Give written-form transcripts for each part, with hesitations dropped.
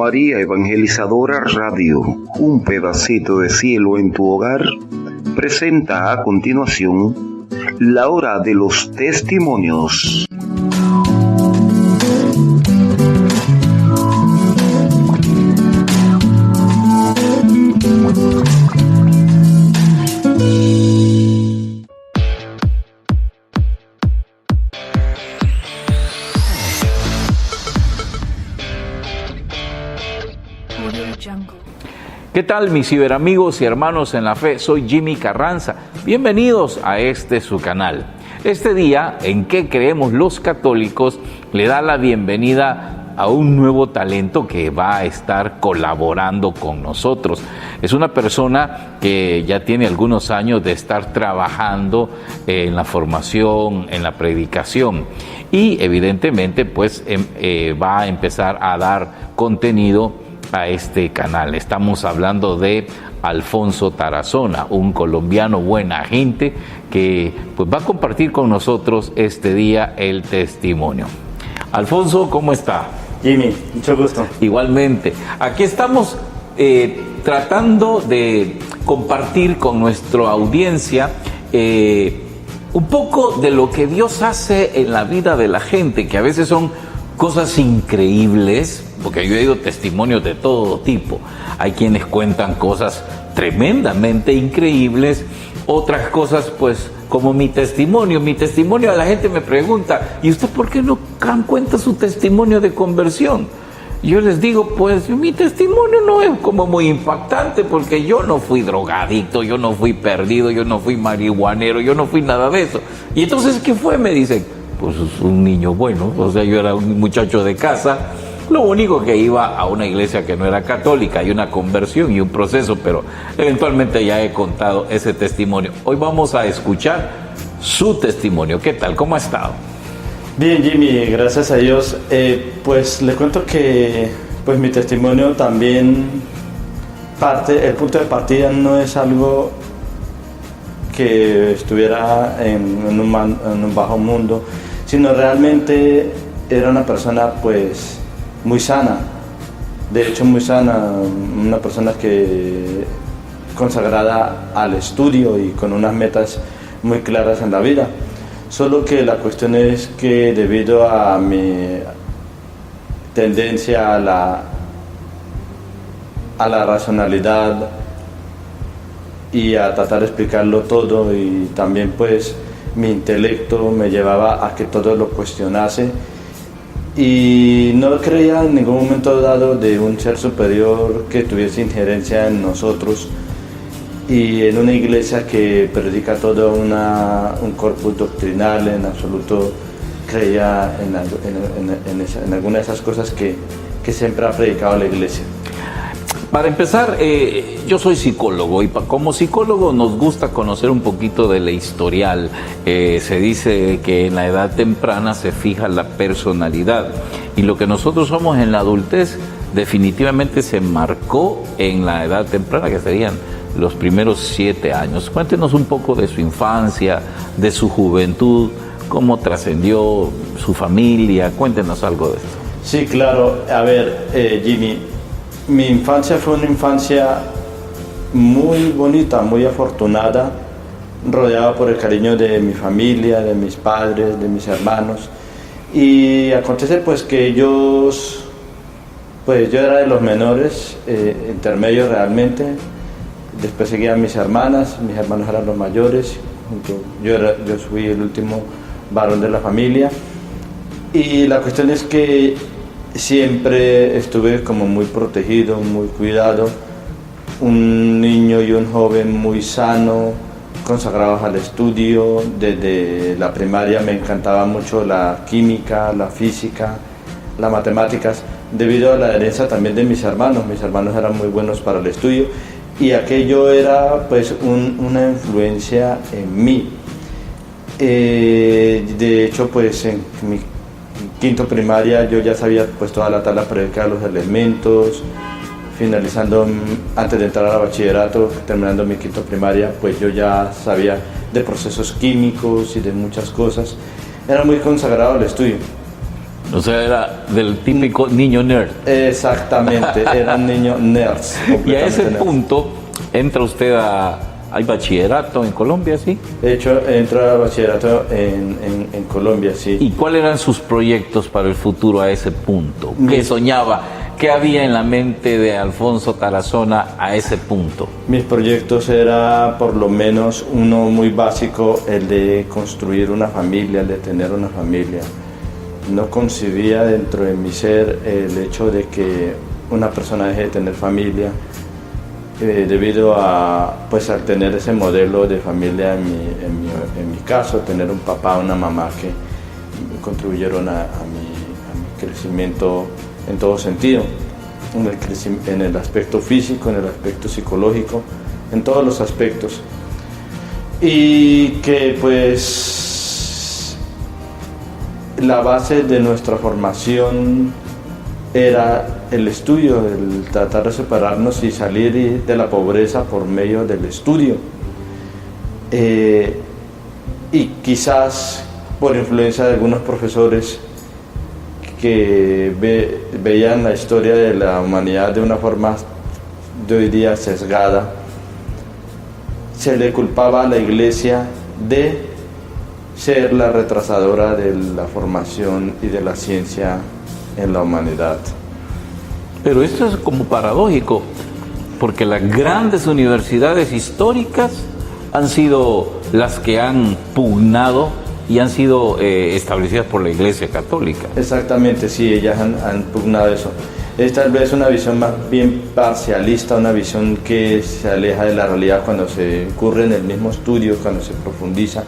María Evangelizadora Radio, un pedacito de cielo en tu hogar, presenta a continuación la hora de los testimonios. ¿Qué tal, mis ciberamigos y hermanos en la fe? Soy Jimmy Carranza. Bienvenidos a su canal. Este día, en que creemos los católicos, le da la bienvenida a un nuevo talento que va a estar colaborando con nosotros. Es una persona que ya tiene algunos años de estar trabajando en la formación, en la predicación, y evidentemente pues va a empezar a dar contenido a este canal. Estamos hablando de Alfonso Tarazona, un colombiano buena gente que pues va a compartir con nosotros este día el testimonio. Alfonso, ¿cómo está? Jimmy, mucho gusto. Igualmente. Aquí estamos tratando de compartir con nuestra audiencia un poco de lo que Dios hace en la vida de la gente, que a veces son cosas increíbles, porque yo he oído testimonios de todo tipo. Hay quienes cuentan cosas tremendamente increíbles, otras cosas pues como mi testimonio. A la gente me pregunta, ¿y usted por qué no cuenta su testimonio de conversión? Yo les digo, pues mi testimonio no es como muy impactante, porque yo no fui drogadicto, yo no fui perdido, yo no fui marihuanero, yo no fui nada de eso. Y entonces, ¿qué fue? Me dicen, pues un niño bueno, o sea, yo era un muchacho de casa, lo único que iba a una iglesia que no era católica, hay una conversión y un proceso, pero eventualmente ya he contado ese testimonio. Hoy vamos a escuchar su testimonio. ¿Qué tal? ¿Cómo ha estado? Bien, Jimmy, gracias a Dios. Pues le cuento que pues mi testimonio también el punto de partida no es algo que estuviera en un bajo mundo, sino realmente era una persona pues muy sana, de hecho muy sana, una persona que consagrada al estudio y con unas metas muy claras en la vida. Solo que la cuestión es que debido a mi tendencia a la racionalidad y a tratar de explicarlo todo, y también pues mi intelecto me llevaba a que todo lo cuestionase, y no creía en ningún momento dado de un ser superior que tuviese injerencia en nosotros, y en una iglesia que predica todo un corpus doctrinal. En absoluto creía en alguna de esas cosas que siempre ha predicado la iglesia. Para empezar, yo soy psicólogo, y como psicólogo nos gusta conocer un poquito de la historial. Se dice que en la edad temprana se fija la personalidad, y lo que nosotros somos en la adultez definitivamente se marcó en la edad temprana, que serían los primeros 7 años. Cuéntenos un poco de su infancia, de su juventud, cómo trascendió su familia. Cuéntenos algo de esto. Sí, claro. A ver, Jimmy, mi infancia fue una infancia muy bonita, muy afortunada, rodeada por el cariño de mi familia, de mis padres, de mis hermanos. Y acontece pues que yo era de los menores, intermedios realmente. Después seguían mis hermanos eran los mayores, yo fui el último varón de la familia. Y la cuestión es que siempre estuve como muy protegido, muy cuidado, un niño y un joven muy sano, consagrados al estudio. Desde la primaria me encantaba mucho la química, la física, las matemáticas, debido a la herencia también de mis hermanos. Mis hermanos eran muy buenos para el estudio, y aquello era pues una influencia en mí. De hecho, pues en mi quinto primaria yo ya sabía pues toda la tabla periódica de los elementos. Finalizando, antes de entrar al bachillerato, terminando mi quinto primaria, pues yo ya sabía de procesos químicos y de muchas cosas. Era muy consagrado al estudio. O sea, era del típico niño nerd. Exactamente, era un niño nerd. Y a ese nerd. punto entra usted ¿hay bachillerato en Colombia, sí? De hecho, entró a bachillerato en Colombia, sí. ¿Y cuáles eran sus proyectos para el futuro a ese punto? ¿Qué soñaba? ¿Qué había en la mente de Alfonso Tarazona a ese punto? Mis proyectos era por lo menos uno muy básico, el de construir una familia, el de tener una familia. No concebía dentro de mi ser el hecho de que una persona deje de tener familia debido a, pues, al tener ese modelo de familia en mi caso, tener un papá, una mamá que contribuyeron a mi crecimiento en todo sentido, en el aspecto físico, en el aspecto psicológico, en todos los aspectos. Y que pues la base de nuestra formación era el estudio, el tratar de separarnos y salir de la pobreza por medio del estudio. Y quizás por influencia de algunos profesores que veían la historia de la humanidad de una forma de hoy día sesgada, se le culpaba a la Iglesia de ser la retrasadora de la formación y de la ciencia en la humanidad. Pero esto es como paradójico, porque las grandes universidades históricas han sido las que han pugnado y han sido establecidas por la Iglesia Católica. Exactamente, sí, ellas han pugnado eso. Es tal vez una visión más bien parcialista, una visión que se aleja de la realidad cuando se incurre en el mismo estudio, cuando se profundiza,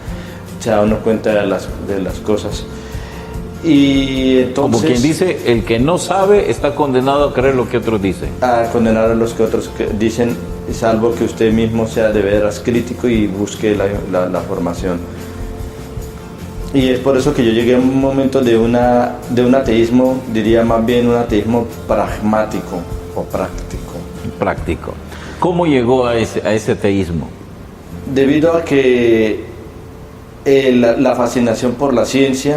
se da uno cuenta de las cosas. Y entonces, como quien dice, el que no sabe está condenado a creer lo que otros dicen. A condenar a los que otros dicen, salvo que usted mismo sea de veras crítico y busque la formación. Y es por eso que yo llegué a un momento de un ateísmo, diría más bien un ateísmo pragmático o práctico. Práctico. ¿Cómo llegó a ese ateísmo? Debido a que la fascinación por la ciencia,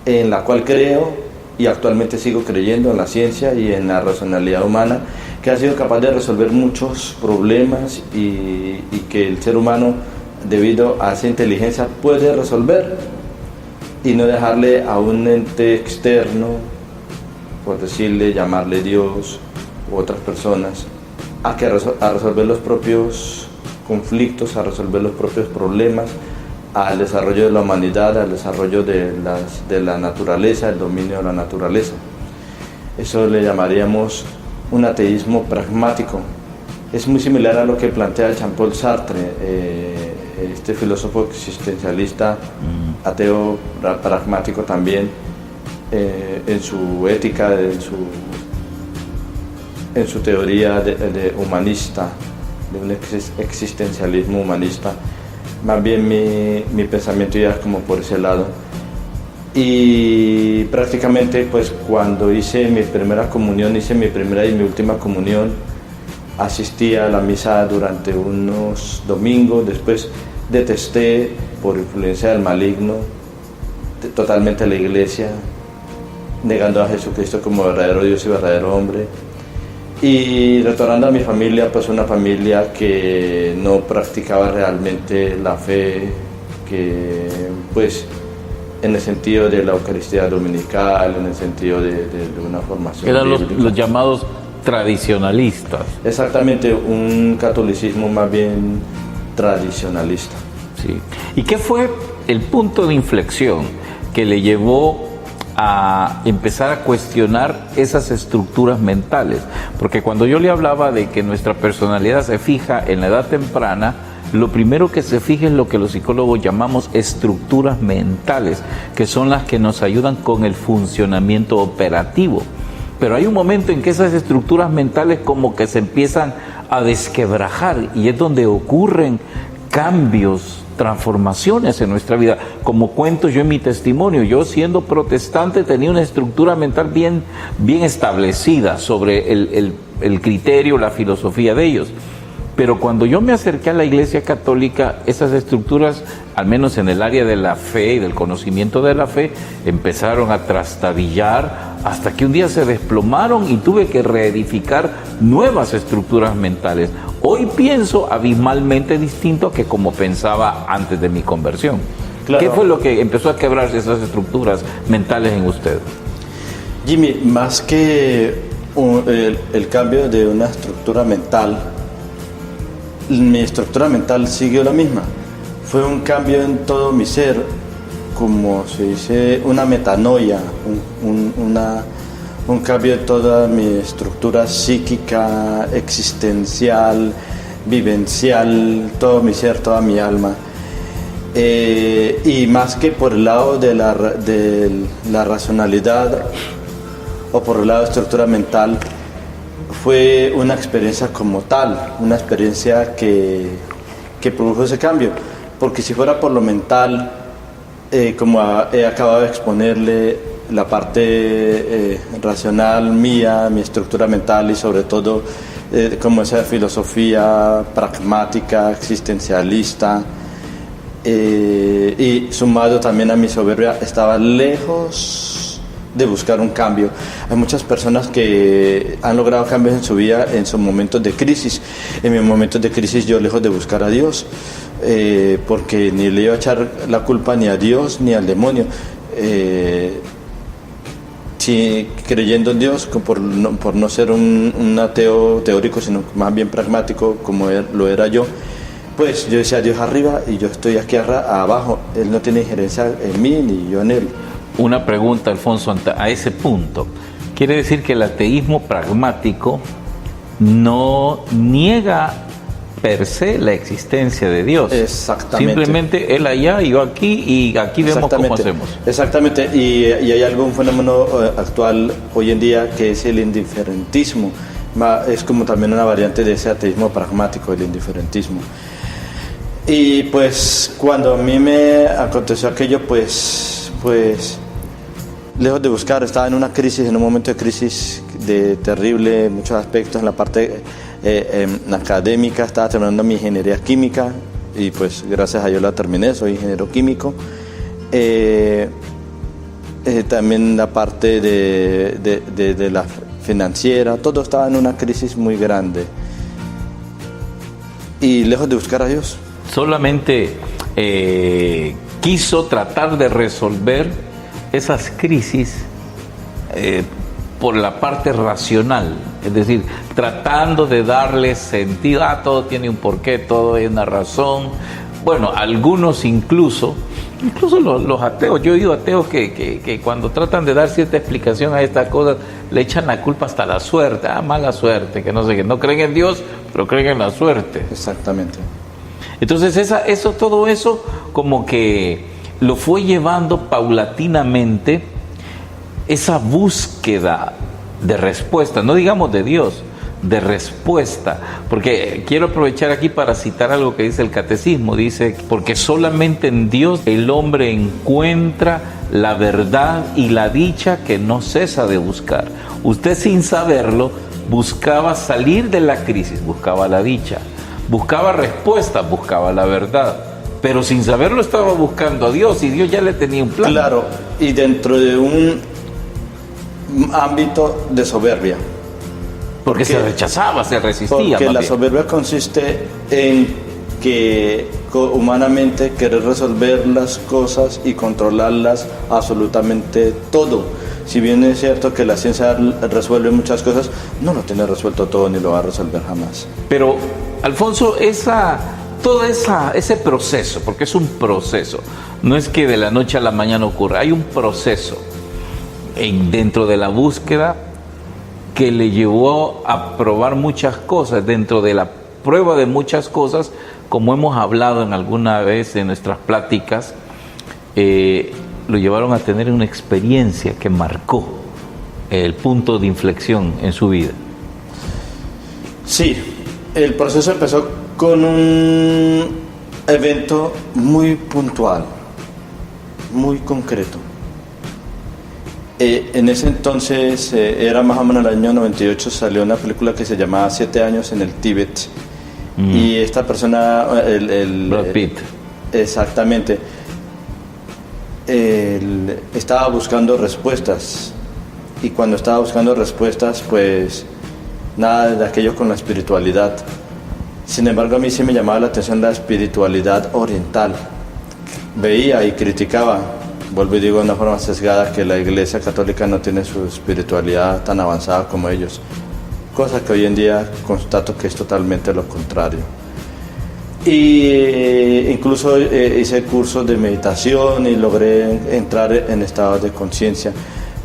en la cual creo y actualmente sigo creyendo en la ciencia y en la racionalidad humana, que ha sido capaz de resolver muchos problemas y que el ser humano, debido a esa inteligencia, puede resolver y no dejarle a un ente externo, por decirle, llamarle Dios u otras personas, a resolver los propios conflictos, a resolver los propios problemas, al desarrollo de la humanidad, al desarrollo de la naturaleza, el dominio de la naturaleza. Eso le llamaríamos un ateísmo pragmático. Es muy similar a lo que plantea Jean-Paul Sartre, este filósofo existencialista, ateo pragmático también, en su ética, en su teoría de humanista, de un existencialismo humanista. Más bien mi pensamiento ya es como por ese lado. Y prácticamente pues cuando hice mi primera comunión, hice mi primera y mi última comunión, asistí a la misa durante unos domingos, después detesté por influencia del maligno totalmente la iglesia, negando a Jesucristo como verdadero Dios y verdadero hombre. Y retornando a mi familia, pues una familia que no practicaba realmente la fe, que pues en el sentido de la Eucaristía dominical, en el sentido de una formación eran bíblica. los llamados tradicionalistas. Exactamente, un catolicismo más bien tradicionalista. Sí. ¿Y qué fue el punto de inflexión que le llevó a empezar a cuestionar esas estructuras mentales? Porque cuando yo le hablaba de que nuestra personalidad se fija en la edad temprana, lo primero que se fija es lo que los psicólogos llamamos estructuras mentales, que son las que nos ayudan con el funcionamiento operativo. Pero hay un momento en que esas estructuras mentales como que se empiezan a desquebrajar y es donde ocurren cambios, transformaciones en nuestra vida. Como cuento yo en mi testimonio, yo siendo protestante tenía una estructura mental bien establecida sobre el criterio, la filosofía de ellos. Pero cuando yo me acerqué a la Iglesia Católica, esas estructuras al menos en el área de la fe y del conocimiento de la fe, empezaron a trastabillar hasta que un día se desplomaron y tuve que reedificar nuevas estructuras mentales. Hoy pienso abismalmente distinto que como pensaba antes de mi conversión. Claro. ¿Qué fue lo que empezó a quebrarse esas estructuras mentales en usted? Jimmy, más que el cambio de una estructura mental, mi estructura mental siguió la misma. Fue un cambio en todo mi ser, como se dice, una metanoia, un cambio en toda mi estructura psíquica, existencial, vivencial, todo mi ser, toda mi alma. Y más que por el lado de la racionalidad o por el lado de estructura mental, fue una experiencia como tal, una experiencia que produjo ese cambio. Porque si fuera por lo mental, como he acabado de exponerle, la parte racional mía, mi estructura mental y sobre todo como esa filosofía pragmática, existencialista, y sumado también a mi soberbia, estaba lejos de buscar un cambio. Hay muchas personas que han logrado cambios en su vida en sus momentos de crisis. En mis momentos de crisis yo, lejos de buscar a Dios, porque ni le iba a echar la culpa ni a Dios ni al demonio, creyendo en Dios, por no ser un ateo teórico, sino más bien pragmático como lo era yo, pues yo decía: Dios arriba y yo estoy aquí abajo, Él no tiene injerencia en mí ni yo en Él. Una pregunta, Alfonso, a ese punto. ¿Quiere decir que el ateísmo pragmático no niega per se la existencia de Dios? Exactamente. Simplemente Él allá y yo aquí, y aquí vemos cómo hacemos. Exactamente, y hay algún fenómeno actual hoy en día que es el indiferentismo. Es como también una variante de ese ateísmo pragmático, el indiferentismo. Y pues cuando a mí me aconteció aquello, pues lejos de buscar, estaba en una crisis, en un momento de crisis terrible en muchos aspectos, en la parte académica. Estaba terminando mi ingeniería química y pues gracias a Dios la terminé, soy ingeniero químico. También la parte de la financiera, todo estaba en una crisis muy grande y lejos de buscar a Dios. Solamente quiso tratar de resolver esas crisis por la parte racional, es decir, tratando de darle sentido, todo tiene un porqué, todo hay una razón. Bueno, algunos incluso los ateos, yo he oído ateos que cuando tratan de dar cierta explicación a estas cosas, le echan la culpa hasta la suerte, mala suerte, que no sé qué, no creen en Dios, pero creen en la suerte. Exactamente. Entonces todo eso como que lo fue llevando paulatinamente, esa búsqueda de respuesta, no digamos de Dios, de respuesta, porque quiero aprovechar aquí para citar algo que dice el catecismo. Dice: porque solamente en Dios el hombre encuentra la verdad y la dicha que no cesa de buscar. Usted, sin saberlo, buscaba salir de la crisis, buscaba la dicha, buscaba respuesta, buscaba la verdad, pero sin saberlo estaba buscando a Dios, y Dios ya le tenía un plan. Claro, y dentro de un ámbito de soberbia. Porque se rechazaba, se resistía. Porque la soberbia consiste en que humanamente querer resolver las cosas y controlarlas absolutamente todo. Si bien es cierto que la ciencia resuelve muchas cosas, no lo tiene resuelto todo ni lo va a resolver jamás. Pero, Alfonso, ese proceso, porque es un proceso, no es que de la noche a la mañana ocurra, hay un proceso dentro de la búsqueda que le llevó a probar muchas cosas. Dentro de la prueba de muchas cosas, como hemos hablado en alguna vez en nuestras pláticas, lo llevaron a tener una experiencia que marcó el punto de inflexión en su vida. Sí, el proceso empezó con un evento muy puntual, muy concreto. En ese entonces, era más o menos el año 98, salió una película que se llamaba 7 años en el Tíbet. Y esta persona, Brad Pitt. Exactamente. Estaba buscando respuestas, y cuando estaba buscando respuestas, pues nada de aquello con la espiritualidad. Sin embargo, a mí sí me llamaba la atención la espiritualidad oriental. Veía y criticaba, vuelvo y digo de una forma sesgada, que la Iglesia Católica no tiene su espiritualidad tan avanzada como ellos, cosa que hoy en día constato que es totalmente lo contrario. Y incluso hice cursos de meditación y logré entrar en estados de conciencia,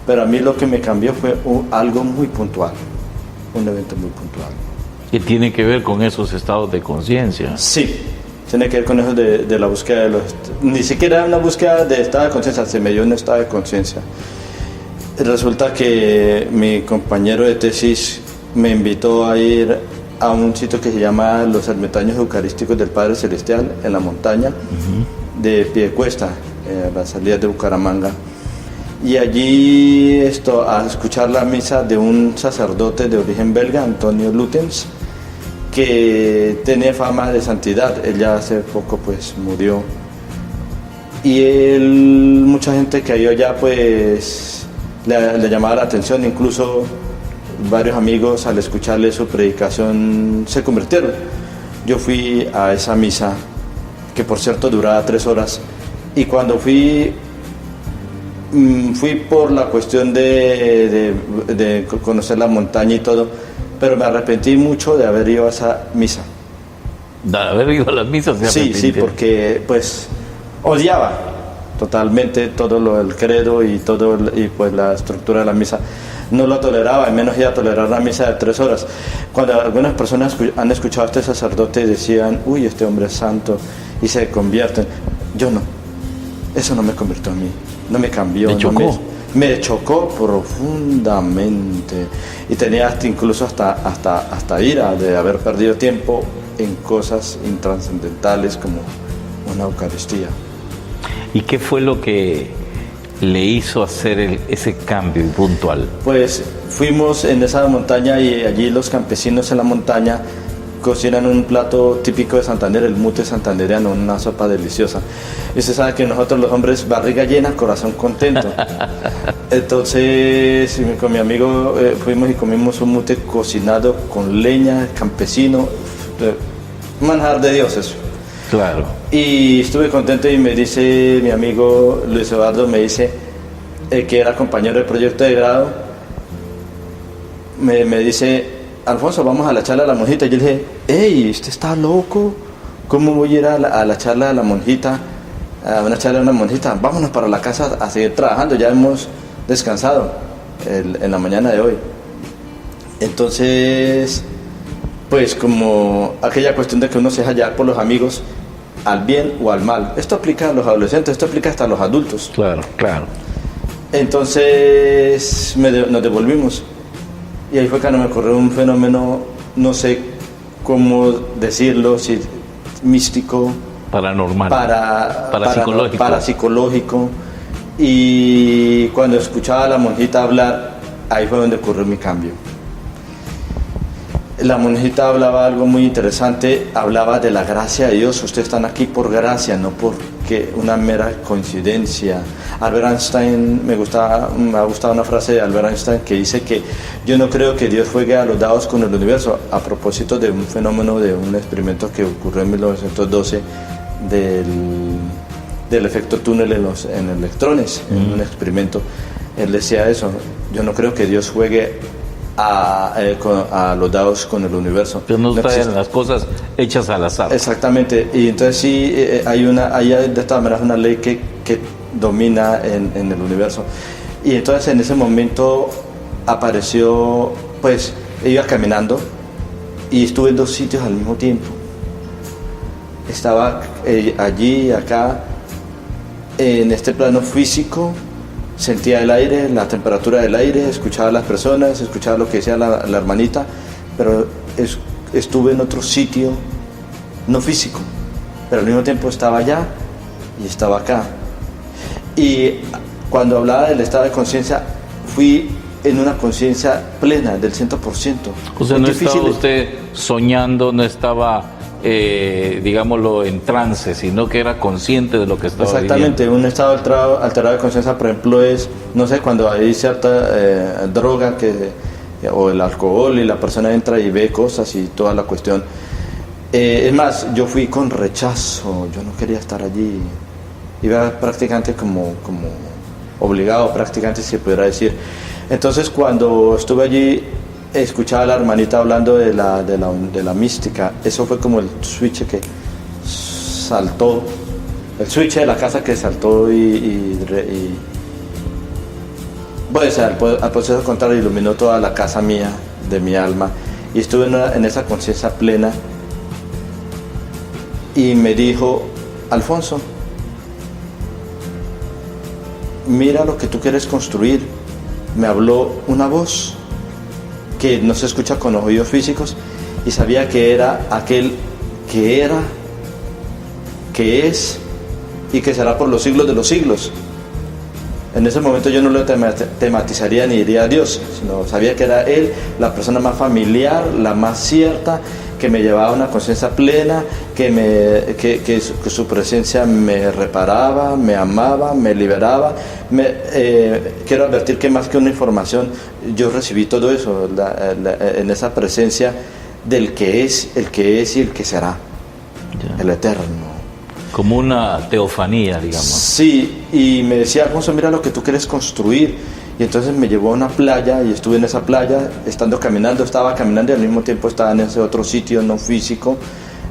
pero a mí lo que me cambió fue algo muy puntual, un evento muy puntual. ¿Qué tiene que ver con esos estados de conciencia? Sí, tiene que ver con eso de la búsqueda de los... Ni siquiera una búsqueda de estado de conciencia, se me dio un estado de conciencia. Resulta que mi compañero de tesis me invitó a ir a un sitio que se llama Los Ermitaños Eucarísticos del Padre Celestial, en la montaña de Piedecuesta, a la salida de Bucaramanga. Y allí a escuchar la misa de un sacerdote de origen belga, Antonio Lutens, que tenía fama de santidad. Él ya hace poco pues murió. Y mucha gente que iba allá pues le llamaba la atención, incluso varios amigos al escucharle su predicación se convirtieron. Yo fui a esa misa, que por cierto duraba 3 horas, y cuando fui por la cuestión de conocer la montaña y todo, pero me arrepentí mucho de haber ido a esa misa. ¿De haber ido a las misas? Sí, porque pues odiaba totalmente todo lo del credo y pues la estructura de la misa. No lo toleraba, y menos iba a tolerar la misa de 3 horas. Cuando algunas personas han escuchado a este sacerdote y decían, uy, este hombre es santo, y se convierten, yo no. Eso no me convirtió a mí, no me cambió. ¿Me chocó? Me chocó profundamente, y tenía incluso hasta ira de haber perdido tiempo en cosas intrascendentales como una Eucaristía. ¿Y qué fue lo que le hizo hacer ese cambio puntual? Pues fuimos en esa montaña, y allí los campesinos en la montaña cocinan un plato típico de Santander, el mute santandereano, una sopa deliciosa. Y usted sabe que nosotros los hombres, barriga llena, corazón contento. Entonces con mi amigo fuimos y comimos un mute cocinado con leña, campesino, un manjar de Dios eso. Claro. Y estuve contento, y me dice mi amigo Luis Eduardo, me dice, que era compañero del proyecto de grado, me dice, Alfonso, vamos a la charla de la monjita. Y yo le dije, hey, ¿usted está loco? ¿Cómo voy a ir a la charla de la monjita? A una charla de una monjita. Vámonos para la casa a seguir trabajando, ya hemos descansado en la mañana de hoy. Entonces, pues como aquella cuestión de que uno se deja llevar por los amigos, al bien o al mal. Esto aplica a los adolescentes, esto aplica hasta a los adultos. Claro, claro. Entonces nos devolvimos, y ahí fue cuando me ocurrió un fenómeno, no sé cómo decirlo, si místico, paranormal, parapsicológico. Parapsicológico. Y cuando escuchaba a la monjita hablar, ahí fue donde ocurrió mi cambio. La monjita hablaba algo muy interesante, hablaba de la gracia de Dios. Ustedes están aquí por gracia, no porque una mera coincidencia. Albert Einstein, me ha gustado una frase de Albert Einstein que dice que yo no creo que Dios juegue a los dados con el universo, a propósito de un fenómeno, de un experimento que ocurrió en 1912 del efecto túnel en electrones, en un experimento. Él decía eso, yo no creo que Dios juegue a los dados con el universo. Pero no traen las cosas hechas al azar. Exactamente, y entonces sí hay de todas maneras una ley que domina en el universo. Y entonces en ese momento apareció, pues iba caminando y estuve en 2 sitios al mismo tiempo. Estaba allí y acá, en este plano físico. Sentía el aire, la temperatura del aire, escuchaba a las personas, escuchaba lo que decía la hermanita, pero estuve en otro sitio, no físico, pero al mismo tiempo estaba allá y estaba acá. Y cuando hablaba del estado de conciencia, fui en una conciencia plena del 100%. O sea, no estaba usted soñando, no estaba digámoslo, en trance, sino que era consciente de lo que estaba Exactamente, viviendo. un estado alterado de conciencia, por ejemplo, es, no sé, cuando hay cierta droga o el alcohol y la persona entra y ve cosas y toda la cuestión. Es más, yo fui con rechazo, yo no quería estar allí, iba prácticamente como obligado, prácticamente se pudiera decir. Entonces cuando estuve allí, escuchaba a la hermanita hablando de la mística. Eso fue como el switch que saltó, el switch de la casa que saltó y pues al proceso contrario iluminó toda la casa mía, de mi alma, y estuve en esa conciencia plena. Y me dijo: Alfonso, mira lo que tú quieres construir. Me habló una voz que no se escucha con los oídos físicos, y sabía que era aquel que era, que es y que será por los siglos de los siglos. En ese momento yo no lo tematizaría ni diría a Dios, sino sabía que era Él, la persona más familiar, la más cierta, que me llevaba a una conciencia plena, que su presencia me reparaba, me amaba, me liberaba. Quiero advertir que más que una información, yo recibí todo eso en esa presencia del que es, el que es y el que será, el eterno. Como una teofanía, digamos. Sí, y me decía: Alfonso, mira lo que tú quieres construir. Y entonces me llevó a una playa y estuve en esa playa, estaba caminando y al mismo tiempo estaba en ese otro sitio no físico.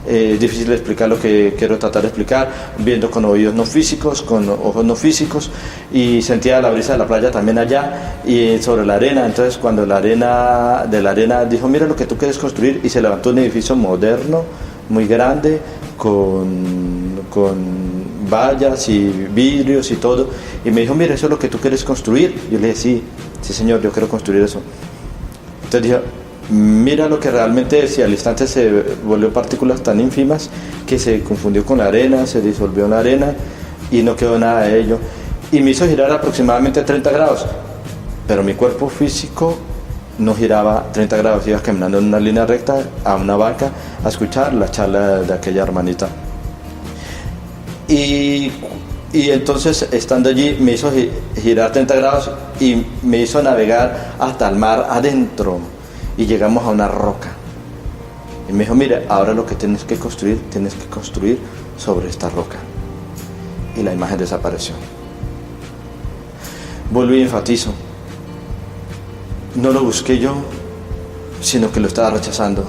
Es difícil de explicar lo que quiero tratar de explicar, viendo con oídos no físicos, con ojos no físicos, y sentía la brisa de la playa también allá y sobre la arena. Entonces cuando de la arena dijo: mira lo que tú quieres construir, y se levantó un edificio moderno, muy grande, con vallas y vidrios y todo, y me dijo: mira, eso es lo que tú quieres construir. Yo le dije: sí señor, yo quiero construir eso. Entonces dijo: mira lo que realmente es, y al instante se volvió partículas tan ínfimas que se confundió con la arena, se disolvió en la arena y no quedó nada de ello, y me hizo girar aproximadamente 30 grados, pero mi cuerpo físico no giraba 30 grados, iba caminando en una línea recta a una banca a escuchar la charla de aquella hermanita. Y entonces, estando allí, me hizo girar 30 grados y me hizo navegar hasta el mar adentro, y llegamos a una roca. Y me dijo: mira, ahora lo que tienes que construir sobre esta roca. Y la imagen desapareció. Vuelvo y enfatizo: no lo busqué yo, sino que lo estaba rechazando.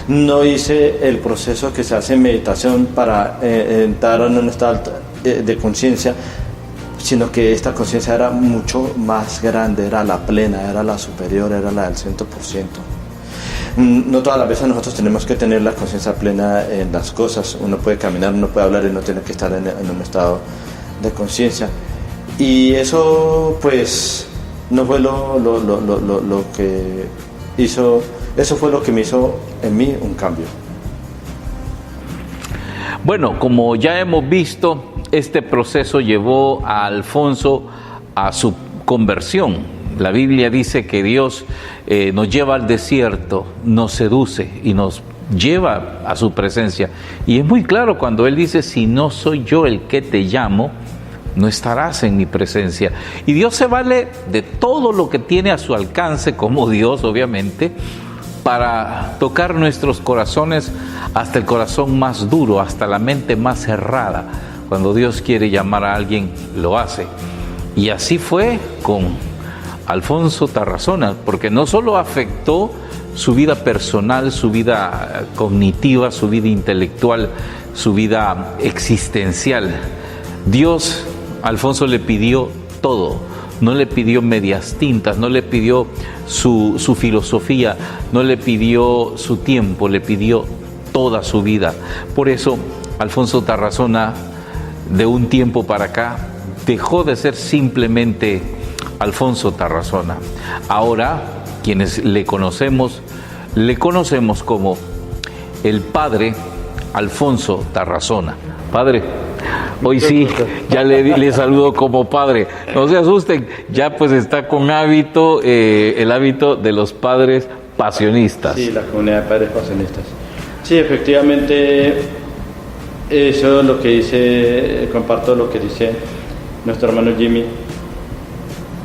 No hice el proceso que se hace en meditación para entrar en un estado de conciencia, sino que esta conciencia era mucho más grande, era la plena, era la superior, era la del 100%. No todas las veces nosotros tenemos que tener la conciencia plena en las cosas. Uno puede caminar, uno puede hablar y no tiene que estar en un estado de conciencia. Y eso pues no fue lo que hizo. Eso fue lo que me hizo en mí un cambio. Bueno, como ya hemos visto, este proceso llevó a Alfonso a su conversión. La Biblia dice que Dios nos lleva al desierto, nos seduce y nos lleva a su presencia. Y es muy claro cuando Él dice: si no soy yo el que te llamo, no estarás en mi presencia. Y Dios se vale de todo lo que tiene a su alcance, como Dios, obviamente, para tocar nuestros corazones, hasta el corazón más duro, hasta la mente más cerrada. Cuando Dios quiere llamar a alguien, lo hace. Y así fue con Alfonso Tarrazona, porque no solo afectó su vida personal, su vida cognitiva, su vida intelectual, su vida existencial. Dios a Alfonso le pidió todo. No le pidió medias tintas, no le pidió su filosofía, no le pidió su tiempo, le pidió toda su vida. Por eso Alfonso Tarrazona, de un tiempo para acá, dejó de ser simplemente Alfonso Tarrazona. Ahora, quienes le conocemos como el padre Alfonso Tarrazona. Padre, hoy sí, ya le saludo como padre. No se asusten, ya pues está con hábito, el hábito de los padres pasionistas. Sí, la comunidad de padres pasionistas. Sí, efectivamente, eso es lo que dice, comparto lo que dice nuestro hermano Jimmy.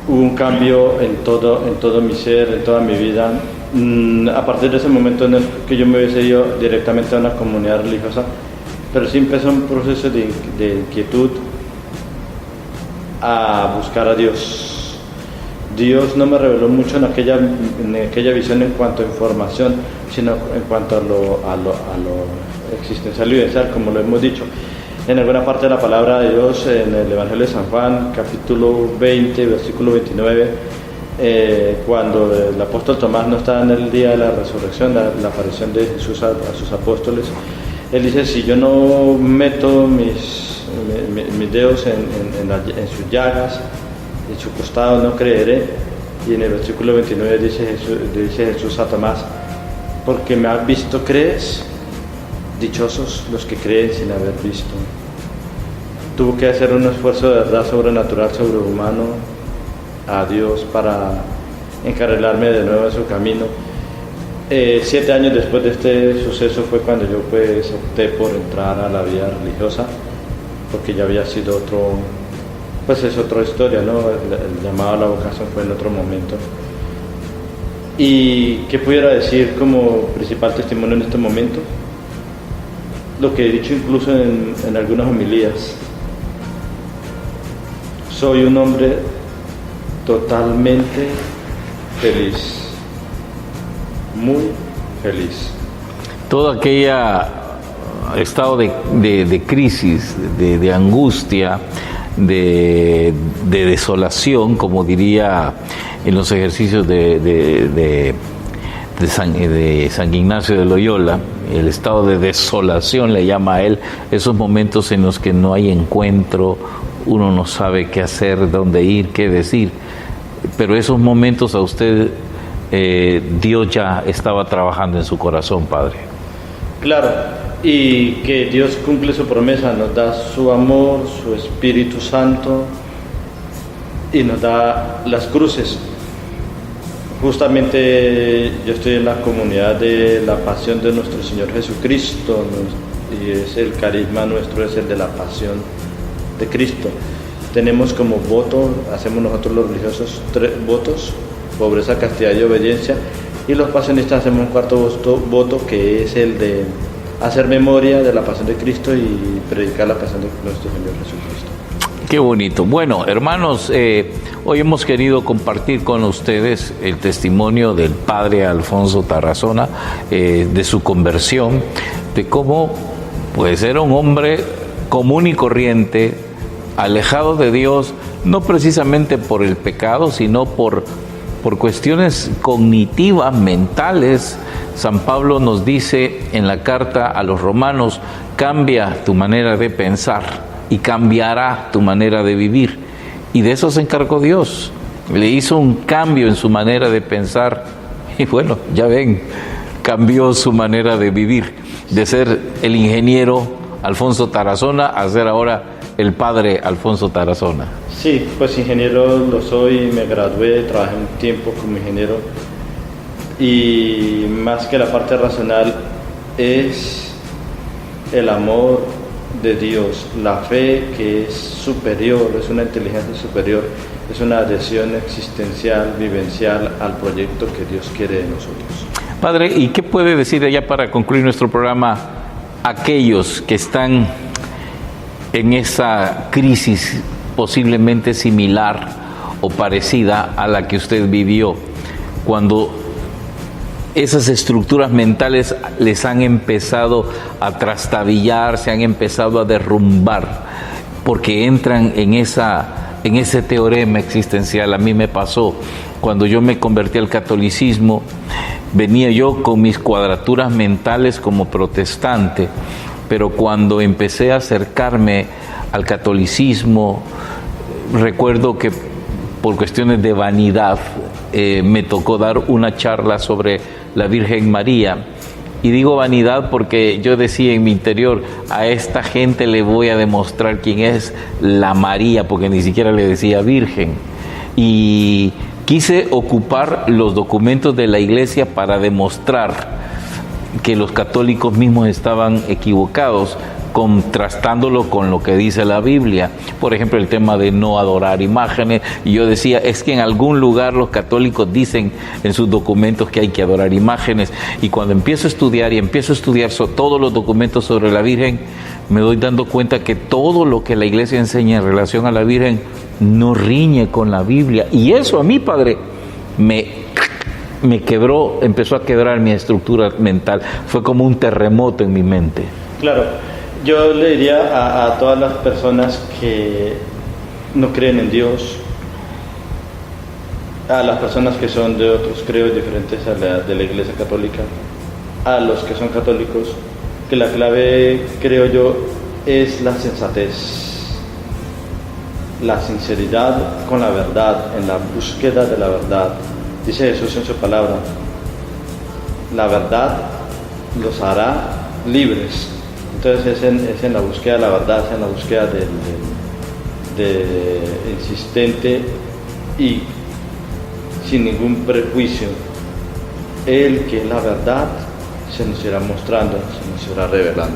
Hubo un cambio en todo mi ser, en toda mi vida. A partir de ese momento no es que yo me hubiese ido directamente a una comunidad religiosa, pero sí empezó un proceso de inquietud a buscar a Dios. Dios no me reveló mucho en aquella visión en cuanto a información, sino en cuanto a lo existencial y vivencial, como lo hemos dicho. En alguna parte de la palabra de Dios, en el Evangelio de San Juan, capítulo 20, versículo 29, cuando el apóstol Tomás no estaba en el día de la resurrección, la aparición de Jesús a sus apóstoles, él dice: si yo no meto mis dedos en sus llagas, en su costado, no creeré. Y en el versículo 29 dice Jesús a Tomás: porque me has visto, crees. Dichosos los que creen sin haber visto. Tuvo que hacer un esfuerzo de verdad sobrenatural, sobrehumano a Dios para encarrilarme de nuevo en su camino. 7 años después de este suceso fue cuando yo pues opté por entrar a la vida religiosa, porque ya había sido es otra historia, ¿no? El llamado a la vocación fue en otro momento. Y qué pudiera decir como principal testimonio en este momento, lo que he dicho incluso en algunas homilías: soy un hombre totalmente feliz, muy feliz. Todo aquel estado de crisis, de angustia, de desolación, como diría en los ejercicios de San Ignacio de Loyola, el estado de desolación le llama a él, esos momentos en los que no hay encuentro, uno no sabe qué hacer, dónde ir, qué decir, pero esos momentos a usted Dios ya estaba trabajando en su corazón, Padre. Claro, y que Dios cumple su promesa, nos da su amor, su Espíritu Santo y nos da las cruces. Justamente yo estoy en la comunidad de la pasión de nuestro Señor Jesucristo, y es el carisma nuestro, es el de la pasión de Cristo. Tenemos como voto, hacemos nosotros los religiosos 3 votos: pobreza, castidad y obediencia, y los pasionistas hacemos un 4º voto, que es el de hacer memoria de la pasión de Cristo y predicar la pasión de nuestro Señor Jesucristo. Qué bonito. Bueno, hermanos, hoy hemos querido compartir con ustedes el testimonio del padre Alfonso Tarazona, de su conversión, de cómo pues era un hombre común y corriente, alejado de Dios, no precisamente por el pecado, sino por cuestiones cognitivas, mentales. San Pablo nos dice en la carta a los romanos: cambia tu manera de pensar y cambiará tu manera de vivir. Y de eso se encargó Dios. Le hizo un cambio en su manera de pensar y bueno, ya ven, cambió su manera de vivir, de ser el ingeniero Alfonso Tarazona a ser ahora el padre Alfonso Tarazona. Sí, pues ingeniero lo soy, me gradué, trabajé un tiempo como ingeniero, y más que la parte racional es el amor de Dios, la fe, que es superior, es una inteligencia superior, es una adhesión existencial, vivencial al proyecto que Dios quiere de nosotros. Padre, ¿y qué puede decir ya para concluir nuestro programa aquellos que están en esa crisis posiblemente similar o parecida a la que usted vivió, cuando esas estructuras mentales les han empezado a trastabillar, se han empezado a derrumbar, porque entran en ese teorema existencial? A mí me pasó, cuando yo me convertí al catolicismo, venía yo con mis cuadraturas mentales como protestante, pero cuando empecé a acercarme al catolicismo, recuerdo que por cuestiones de vanidad me tocó dar una charla sobre la Virgen María. Y digo vanidad porque yo decía en mi interior: a esta gente le voy a demostrar quién es la María, porque ni siquiera le decía Virgen. Y quise ocupar los documentos de la iglesia para demostrar que los católicos mismos estaban equivocados, contrastándolo con lo que dice la Biblia. Por ejemplo, el tema de no adorar imágenes. Y yo decía, es que en algún lugar los católicos dicen en sus documentos que hay que adorar imágenes. Y cuando empiezo a estudiar todos los documentos sobre la Virgen, me doy dando cuenta que todo lo que la Iglesia enseña en relación a la Virgen no riñe con la Biblia. Y eso a mí, padre, me quebró, empezó a quebrar mi estructura mental. Fue como un terremoto en mi mente. Claro, yo le diría a todas las personas que no creen en Dios, a las personas que son de otros credos diferentes de la Iglesia Católica, a los que son católicos, que la clave, creo yo, es la sensatez, la sinceridad con la verdad, en la búsqueda de la verdad. Dice Jesús en su palabra, la verdad los hará libres. Entonces es en la búsqueda de la verdad, es en la búsqueda de insistente y sin ningún prejuicio. El que es la verdad se nos irá mostrando, se nos irá revelando.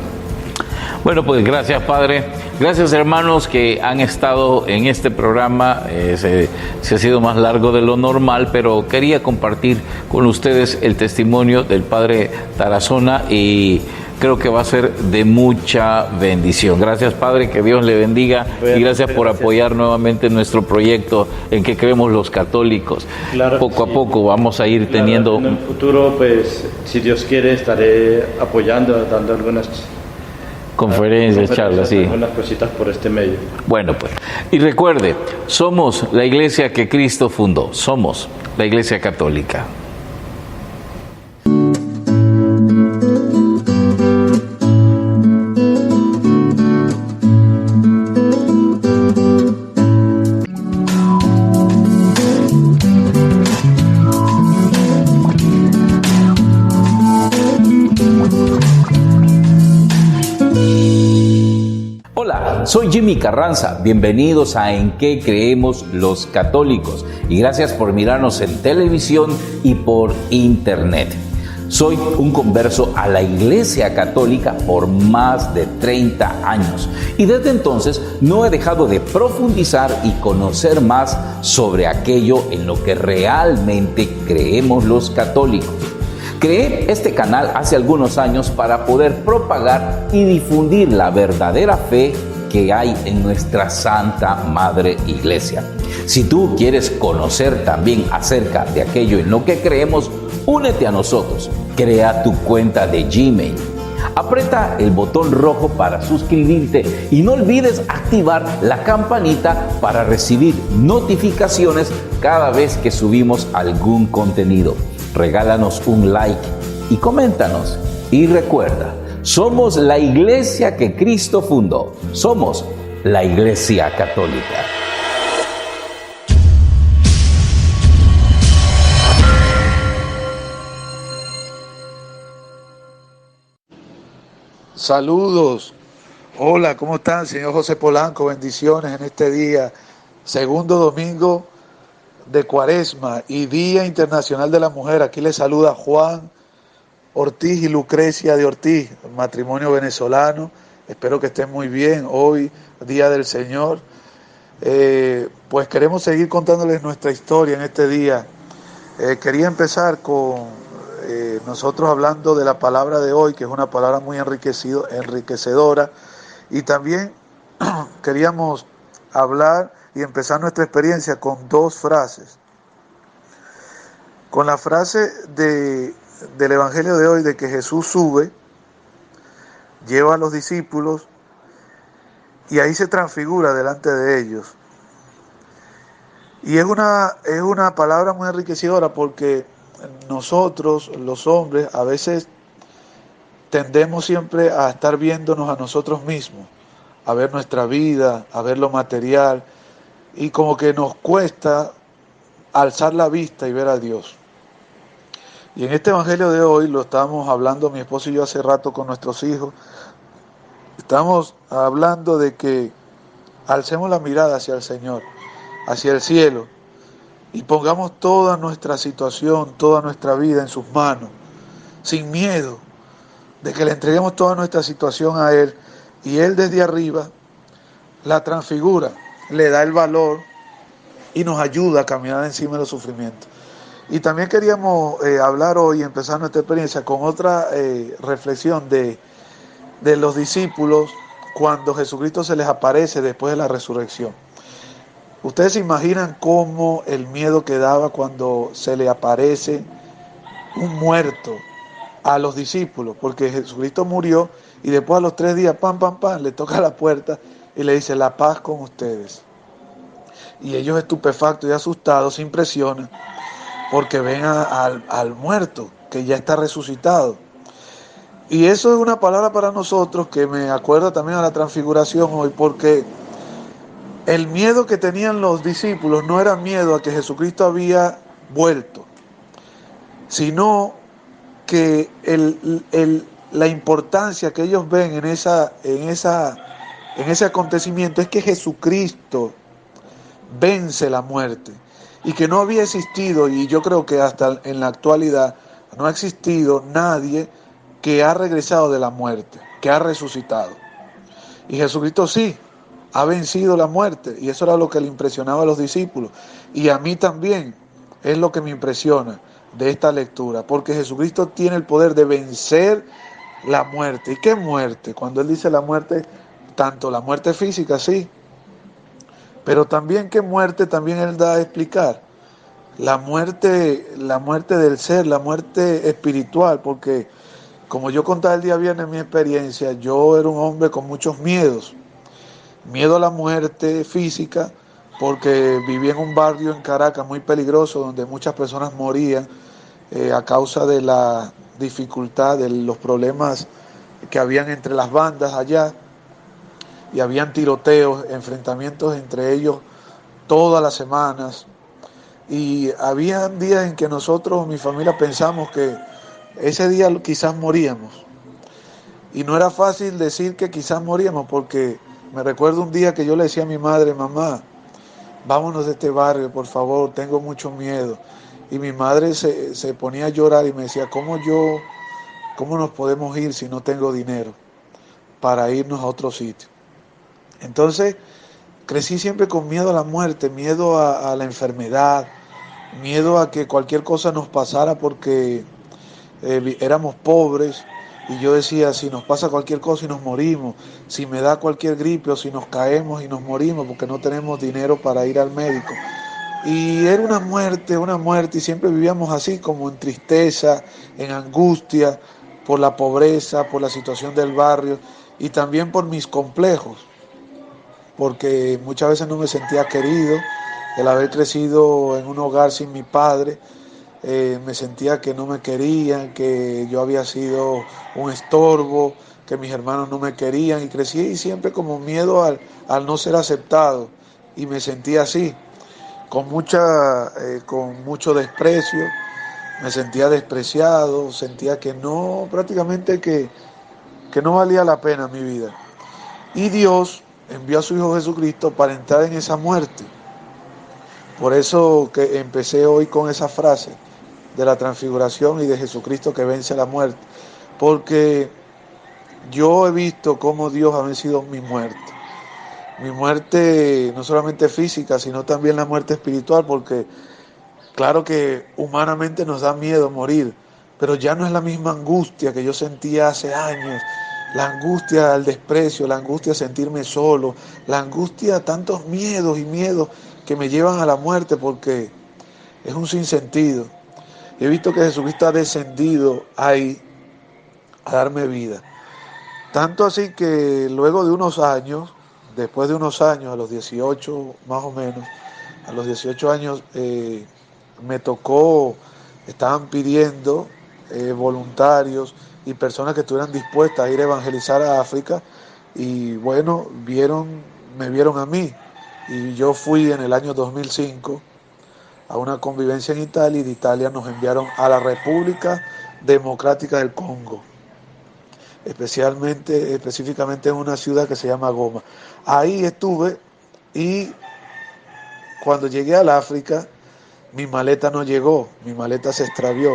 Bueno, pues gracias, padre. Gracias, hermanos, que han estado en este programa. Se ha sido más largo de lo normal, pero quería compartir con ustedes el testimonio del padre Tarazona y creo que va a ser de mucha bendición. Gracias, padre, que Dios le bendiga. Bueno, y gracias por apoyar nuevamente nuestro proyecto en que creemos los católicos. Claro, poco a poco vamos a ir teniendo... En el futuro, pues, si Dios quiere, estaré apoyando, dando algunas conferencias, charlas, sí. Algunas cositas por este medio. Bueno, pues, y recuerde, somos la iglesia que Cristo fundó, somos la Iglesia Católica. Soy Jimmy Carranza, bienvenidos a En qué creemos los católicos y gracias por mirarnos en televisión y por internet. Soy un converso a la Iglesia Católica por más de 30 años y desde entonces no he dejado de profundizar y conocer más sobre aquello en lo que realmente creemos los católicos. Creé este canal hace algunos años para poder propagar y difundir la verdadera fe que hay en nuestra Santa Madre Iglesia. Si tú quieres conocer también acerca de aquello en lo que creemos, únete a nosotros. Crea tu cuenta de Gmail. Aprieta el botón rojo para suscribirte y no olvides activar la campanita para recibir notificaciones cada vez que subimos algún contenido. Regálanos un like y coméntanos. Y recuerda, somos la iglesia que Cristo fundó. Somos la Iglesia Católica. Saludos. Hola, ¿cómo están? Señor José Polanco, bendiciones en este día. Segundo domingo de Cuaresma y Día Internacional de la Mujer. Aquí les saluda Juan Ortiz y Lucrecia de Ortiz, matrimonio venezolano. Espero que estén muy bien hoy, Día del Señor. Pues queremos seguir contándoles nuestra historia en este día. Quería empezar con nosotros hablando de la palabra de hoy, que es una palabra muy enriquecedora. Y también queríamos hablar y empezar nuestra experiencia con dos frases. Con la frase del Evangelio de hoy, de que Jesús sube, lleva a los discípulos y ahí se transfigura delante de ellos. Y es una palabra muy enriquecedora porque nosotros, los hombres, a veces tendemos siempre a estar viéndonos a nosotros mismos, a ver nuestra vida, a ver lo material, y como que nos cuesta alzar la vista y ver a Dios. Y en este evangelio de hoy, lo estábamos hablando mi esposo y yo hace rato con nuestros hijos, estamos hablando de que alcemos la mirada hacia el Señor, hacia el cielo, y pongamos toda nuestra situación, toda nuestra vida en sus manos, sin miedo, de que le entreguemos toda nuestra situación a Él, y Él desde arriba la transfigura, le da el valor y nos ayuda a caminar encima de los sufrimientos. Y también queríamos hablar hoy, empezar nuestra experiencia con otra reflexión de los discípulos cuando Jesucristo se les aparece después de la resurrección. Ustedes se imaginan cómo el miedo que daba cuando se le aparece un muerto a los discípulos, porque Jesucristo murió y después a los 3 días, pam, pam, pam, le toca la puerta y le dice, la paz con ustedes. Y ellos estupefactos y asustados se impresionan porque ven al muerto que ya está resucitado. Y eso es una palabra para nosotros que me acuerda también a la transfiguración hoy, porque el miedo que tenían los discípulos no era miedo a que Jesucristo había vuelto, sino que la importancia que ellos ven en ese acontecimiento es que Jesucristo vence la muerte y que no había existido, y yo creo que hasta en la actualidad no ha existido nadie que ha regresado de la muerte, que ha resucitado. Y Jesucristo sí ha vencido la muerte, y eso era lo que le impresionaba a los discípulos, y a mí también es lo que me impresiona de esta lectura, porque Jesucristo tiene el poder de vencer la muerte. ¿Y qué muerte? Cuando Él dice la muerte, tanto la muerte física, sí, pero también qué muerte también Él da a explicar. La muerte del ser, la muerte espiritual, porque como yo contaba el día viernes en mi experiencia, yo era un hombre con muchos miedos. Miedo a la muerte física, porque vivía en un barrio en Caracas muy peligroso, donde muchas personas morían a causa de la dificultad, de los problemas que habían entre las bandas allá, y habían tiroteos, enfrentamientos entre ellos todas las semanas, y había días en que nosotros, mi familia, pensamos que ese día quizás moríamos, y no era fácil decir que quizás moríamos, porque me recuerdo un día que yo le decía a mi madre, mamá, vámonos de este barrio, por favor, tengo mucho miedo. Y mi madre se ponía a llorar y me decía, ¿cómo nos podemos ir si no tengo dinero para irnos a otro sitio? Entonces, crecí siempre con miedo a la muerte, miedo a la enfermedad, miedo a que cualquier cosa nos pasara porque éramos pobres. Y yo decía, si nos pasa cualquier cosa y nos morimos, si me da cualquier gripe o si nos caemos y nos morimos porque no tenemos dinero para ir al médico. Y era una muerte, y siempre vivíamos así, como en tristeza, en angustia, por la pobreza, por la situación del barrio y también por mis complejos, porque muchas veces no me sentía querido, el haber crecido en un hogar sin mi padre. Me sentía que no me querían, que yo había sido un estorbo, que mis hermanos no me querían, y crecí siempre como miedo al no ser aceptado, y me sentía así, con mucho desprecio, me sentía despreciado, sentía que no, prácticamente que no valía la pena mi vida. Y Dios envió a su Hijo Jesucristo para entrar en esa muerte. Por eso que empecé hoy con esa frase de la transfiguración y de Jesucristo que vence la muerte, porque yo he visto cómo Dios ha vencido mi muerte no solamente física, sino también la muerte espiritual, porque claro que humanamente nos da miedo morir, pero ya no es la misma angustia que yo sentía hace años, la angustia al desprecio, la angustia a sentirme solo, la angustia a tantos miedos y miedos que me llevan a la muerte, porque es un sinsentido. He visto que Jesucristo ha descendido ahí a darme vida. Tanto así que luego de unos años, después de unos años, a los 18 más o menos, a los 18 años me tocó, estaban pidiendo voluntarios y personas que estuvieran dispuestas a ir a evangelizar a África, y bueno, me vieron a mí, y yo fui en el año 2005 a una convivencia en Italia, y de Italia nos enviaron a la República Democrática del Congo, específicamente en una ciudad que se llama Goma. Ahí estuve, y cuando llegué al África, mi maleta no llegó, mi maleta se extravió,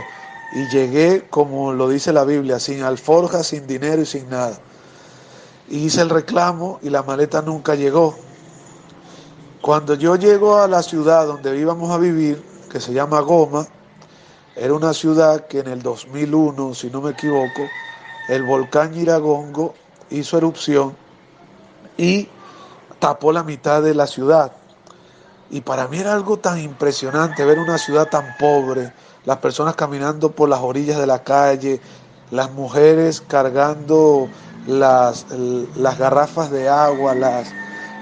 y llegué, como lo dice la Biblia, sin alforja, sin dinero y sin nada. Y hice el reclamo y la maleta nunca llegó. Cuando yo llego a la ciudad donde íbamos a vivir, que se llama Goma, era una ciudad que en el 2001, si no me equivoco, el volcán Nyiragongo hizo erupción y tapó la mitad de la ciudad. Y para mí era algo tan impresionante ver una ciudad tan pobre, las personas caminando por las orillas de la calle, las mujeres cargando las garrafas de agua,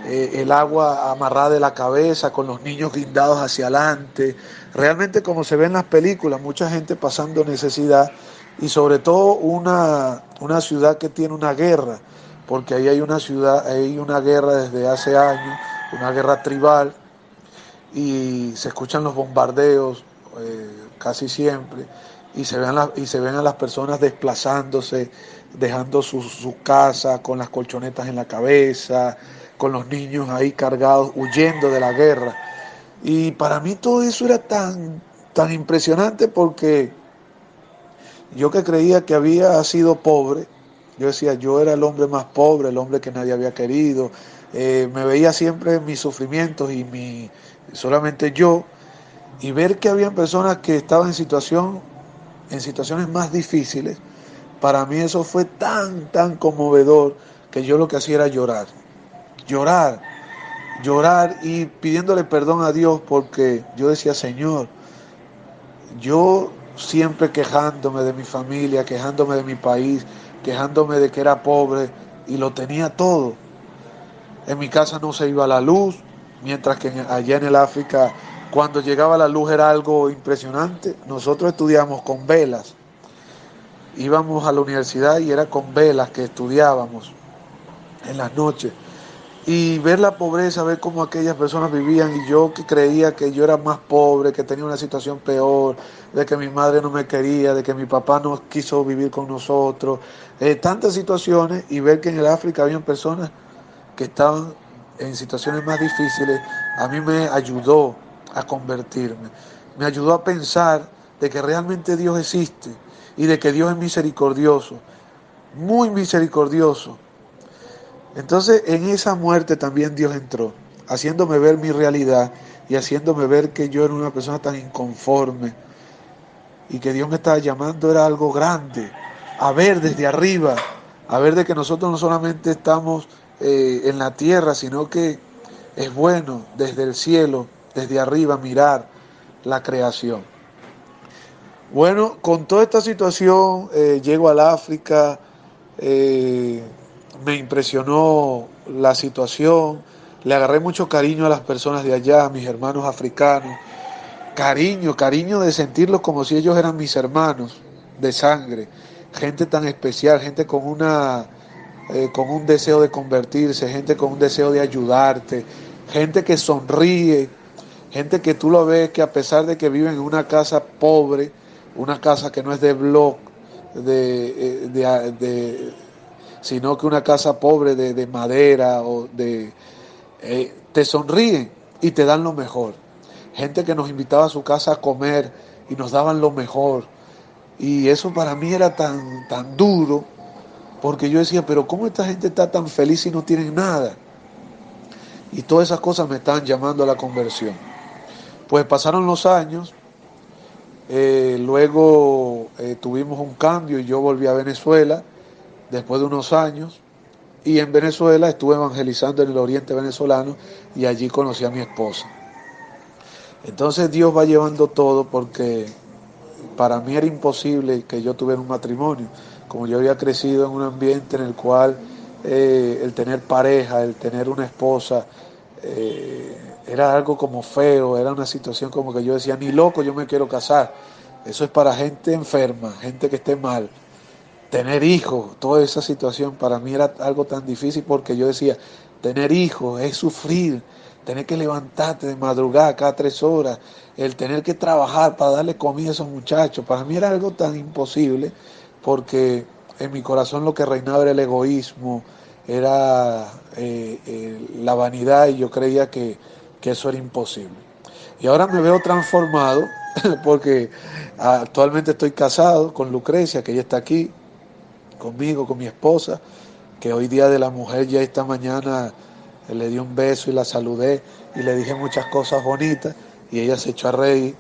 el agua amarrada de la cabeza, con los niños guindados hacia adelante. Realmente como se ve en las películas, mucha gente pasando necesidad y sobre todo una ciudad que tiene una guerra, porque ahí hay una ciudad, hay una guerra desde hace años, una guerra tribal, y se escuchan los bombardeos casi siempre y se ven a las personas desplazándose, dejando su casa con las colchonetas en la cabeza, con los niños ahí cargados, huyendo de la guerra. Y para mí todo eso era tan impresionante porque yo que creía que había sido pobre, yo decía, yo era el hombre más pobre, el hombre que nadie había querido, me veía siempre mis sufrimientos y solamente yo, y ver que habían personas que estaban en situaciones más difíciles, para mí eso fue tan conmovedor que yo lo que hacía era llorar, llorar y pidiéndole perdón a Dios porque yo decía, Señor, yo siempre quejándome de mi familia, quejándome de mi país, quejándome de que era pobre y lo tenía todo. En mi casa no se iba la luz, mientras que allá en el África, cuando llegaba la luz era algo impresionante. Nosotros estudiamos con velas, íbamos a la universidad y era con velas que estudiábamos en las noches. Y ver la pobreza, ver cómo aquellas personas vivían y yo que creía que yo era más pobre, que tenía una situación peor, de que mi madre no me quería, de que mi papá no quiso vivir con nosotros, tantas situaciones, y ver que en el África habían personas que estaban en situaciones más difíciles, a mí me ayudó a convertirme, me ayudó a pensar de que realmente Dios existe y de que Dios es misericordioso, muy misericordioso. Entonces en esa muerte también Dios entró, haciéndome ver mi realidad y haciéndome ver que yo era una persona tan inconforme y que Dios me estaba llamando era algo grande, a ver desde arriba, a ver de que nosotros no solamente estamos en la tierra, sino que es bueno desde el cielo, desde arriba, mirar la creación. Bueno, con toda esta situación llego al África, me impresionó la situación, le agarré mucho cariño a las personas de allá, a mis hermanos africanos, cariño de sentirlos como si ellos eran mis hermanos de sangre, gente tan especial, gente con un deseo de convertirse, gente con un deseo de ayudarte, gente que sonríe, gente que tú lo ves que a pesar de que viven en una casa pobre, una casa que no es de bloc, sino que una casa pobre de madera te sonríen y te dan lo mejor. Gente que nos invitaba a su casa a comer y nos daban lo mejor. Y eso para mí era tan duro, porque yo decía, pero ¿cómo esta gente está tan feliz si no tienen nada? Y todas esas cosas me estaban llamando a la conversión. Pues pasaron los años, luego tuvimos un cambio y yo volví a Venezuela después de unos años. Y en Venezuela estuve evangelizando en el oriente venezolano y allí conocí a mi esposa. Entonces Dios va llevando todo porque para mí era imposible que yo tuviera un matrimonio. Como yo había crecido en un ambiente en el cual el tener pareja, el tener una esposa, era algo como feo, era una situación como que yo decía, ni loco yo me quiero casar. Eso es para gente enferma, gente que esté mal. Tener hijos, toda esa situación para mí era algo tan difícil porque yo decía, tener hijos es sufrir, tener que levantarte de madrugada cada 3 horas, el tener que trabajar para darle comida a esos muchachos, para mí era algo tan imposible porque en mi corazón lo que reinaba era el egoísmo, era la vanidad y yo creía que eso era imposible. Y ahora me veo transformado porque actualmente estoy casado con Lucrecia, que ella está aquí conmigo, con mi esposa, que hoy día de la mujer ya esta mañana le di un beso y la saludé y le dije muchas cosas bonitas y ella se echó a reír,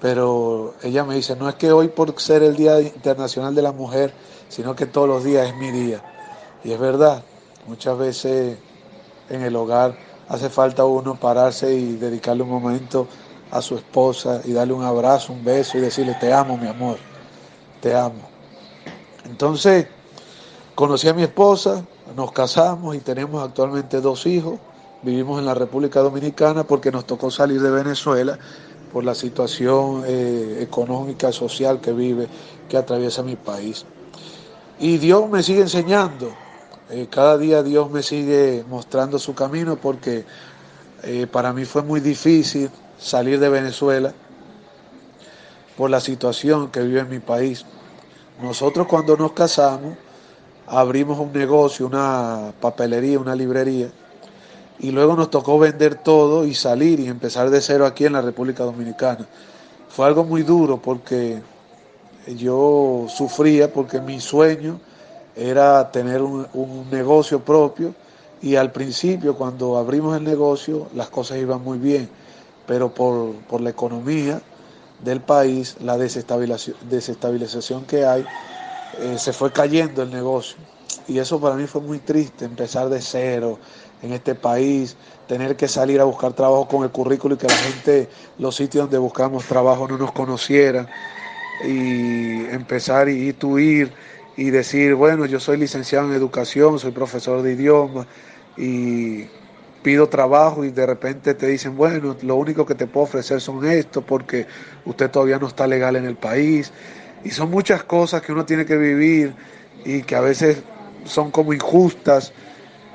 pero ella me dice, no es que hoy por ser el Día Internacional de la Mujer, sino que todos los días es mi día. Y es verdad, muchas veces en el hogar hace falta uno pararse y dedicarle un momento a su esposa y darle un abrazo, un beso y decirle, te amo, mi amor, te amo. Entonces, conocí a mi esposa, nos casamos y tenemos actualmente 2 hijos. Vivimos en la República Dominicana porque nos tocó salir de Venezuela por la situación económica, social que atraviesa mi país. Y Dios me sigue enseñando. Cada día Dios me sigue mostrando su camino porque para mí fue muy difícil salir de Venezuela por la situación que vive en mi país. Nosotros cuando nos casamos abrimos un negocio, una papelería, una librería, y luego nos tocó vender todo y salir y empezar de cero aquí en la República Dominicana. Fue algo muy duro porque yo sufría porque mi sueño era tener un negocio propio y al principio cuando abrimos el negocio las cosas iban muy bien, pero por la economía del país, la desestabilización que hay, se fue cayendo el negocio. Y eso para mí fue muy triste, empezar de cero en este país, tener que salir a buscar trabajo con el currículo y que la gente, los sitios donde buscamos trabajo no nos conocieran, y empezar y tú ir y decir, bueno, yo soy licenciado en educación, soy profesor de idiomas y pido trabajo y de repente te dicen, bueno, lo único que te puedo ofrecer son esto porque usted todavía no está legal en el país. Y son muchas cosas que uno tiene que vivir y que a veces son como injustas.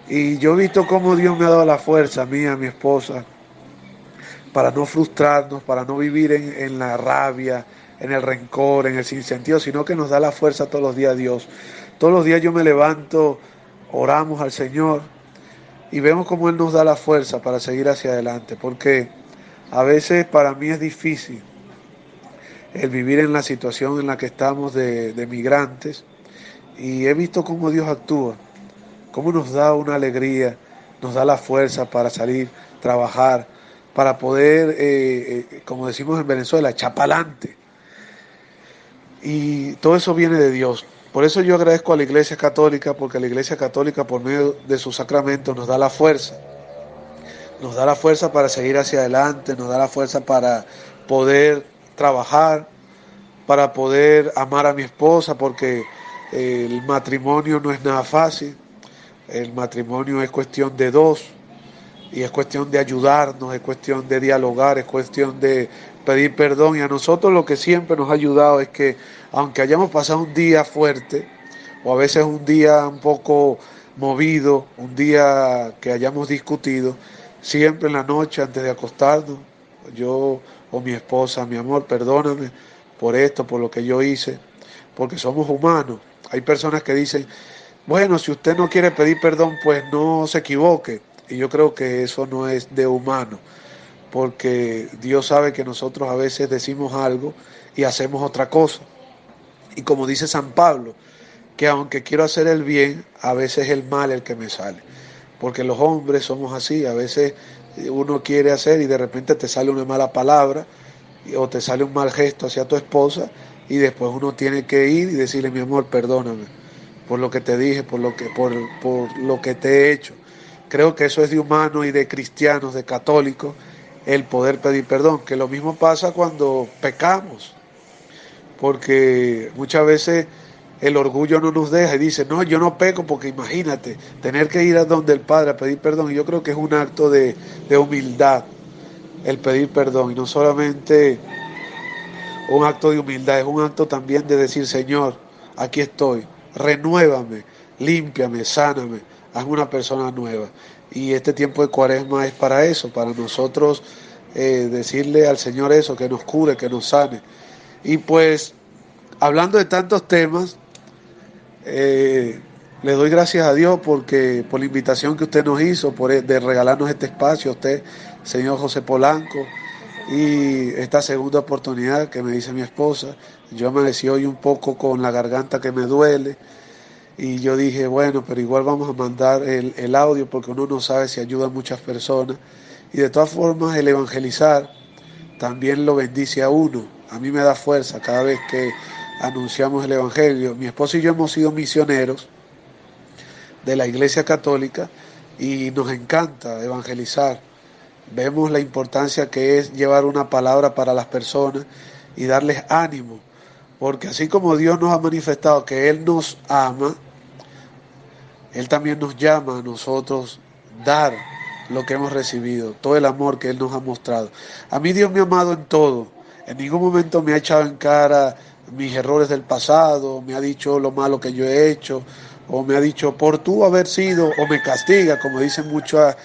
Y yo he visto cómo Dios me ha dado la fuerza a mí, a mi esposa, para no frustrarnos, para no vivir en la rabia, en el rencor, en el sinsentido, sino que nos da la fuerza todos los días Dios. Todos los días yo me levanto, oramos al Señor y vemos cómo Él nos da la fuerza para seguir hacia adelante, porque a veces para mí es difícil el vivir en la situación en la que estamos de migrantes, y he visto cómo Dios actúa, cómo nos da una alegría, nos da la fuerza para salir, trabajar, para poder, como decimos en Venezuela, echar pa'lante. Y todo eso viene de Dios. Por eso yo agradezco a la Iglesia Católica, porque la Iglesia Católica por medio de sus sacramentos nos da la fuerza. Nos da la fuerza para seguir hacia adelante, nos da la fuerza para poder trabajar, para poder amar a mi esposa, porque el matrimonio no es nada fácil. El matrimonio es cuestión de dos y es cuestión de ayudarnos, es cuestión de dialogar, es cuestión de pedir perdón. Y a nosotros lo que siempre nos ha ayudado es que aunque hayamos pasado un día fuerte o a veces un día un poco movido, un día que hayamos discutido, siempre en la noche antes de acostarnos, yo o mi esposa, mi amor, perdóname por esto, por lo que yo hice, porque somos humanos. Hay personas que dicen, bueno, si usted no quiere pedir perdón, pues no se equivoque. Y yo creo que eso no es de humano, porque Dios sabe que nosotros a veces decimos algo y hacemos otra cosa. Y como dice San Pablo, que aunque quiero hacer el bien, a veces es el mal el que me sale. Porque los hombres somos así, a veces uno quiere hacer y de repente te sale una mala palabra o te sale un mal gesto hacia tu esposa y después uno tiene que ir y decirle, mi amor, perdóname por lo que te dije, por lo que te he hecho. Creo que eso es de humano y de cristianos, de católicos, el poder pedir perdón, que lo mismo pasa cuando pecamos, porque muchas veces el orgullo no nos deja y dice, no, yo no peco, porque imagínate, tener que ir a donde el Padre a pedir perdón. Y yo creo que es un acto de humildad el pedir perdón, y no solamente un acto de humildad, es un acto también de decir, Señor, aquí estoy, renuévame, límpiame, sáname, hazme una persona nueva. Y este tiempo de Cuaresma es para eso, para nosotros decirle al Señor eso, que nos cure, que nos sane. Y pues, hablando de tantos temas, le doy gracias a Dios por la invitación que usted nos hizo, de regalarnos este espacio, a usted, señor José Polanco, Y esta segunda oportunidad que me dice mi esposa, yo amanecí hoy un poco con la garganta que me duele y yo dije, bueno, pero igual vamos a mandar el audio porque uno no sabe si ayuda a muchas personas. Y de todas formas el evangelizar también lo bendice a uno. A mí me da fuerza cada vez que anunciamos el evangelio. Mi esposo y yo hemos sido misioneros de la Iglesia Católica y nos encanta evangelizar. Vemos la importancia que es llevar una palabra para las personas y darles ánimo, porque así como Dios nos ha manifestado que Él nos ama, Él también nos llama a nosotros dar lo que hemos recibido, todo el amor que Él nos ha mostrado. A mí Dios me ha amado en todo, en ningún momento me ha echado en cara mis errores del pasado, me ha dicho lo malo que yo he hecho, o me ha dicho por tú haber sido, o me castiga, como dicen muchas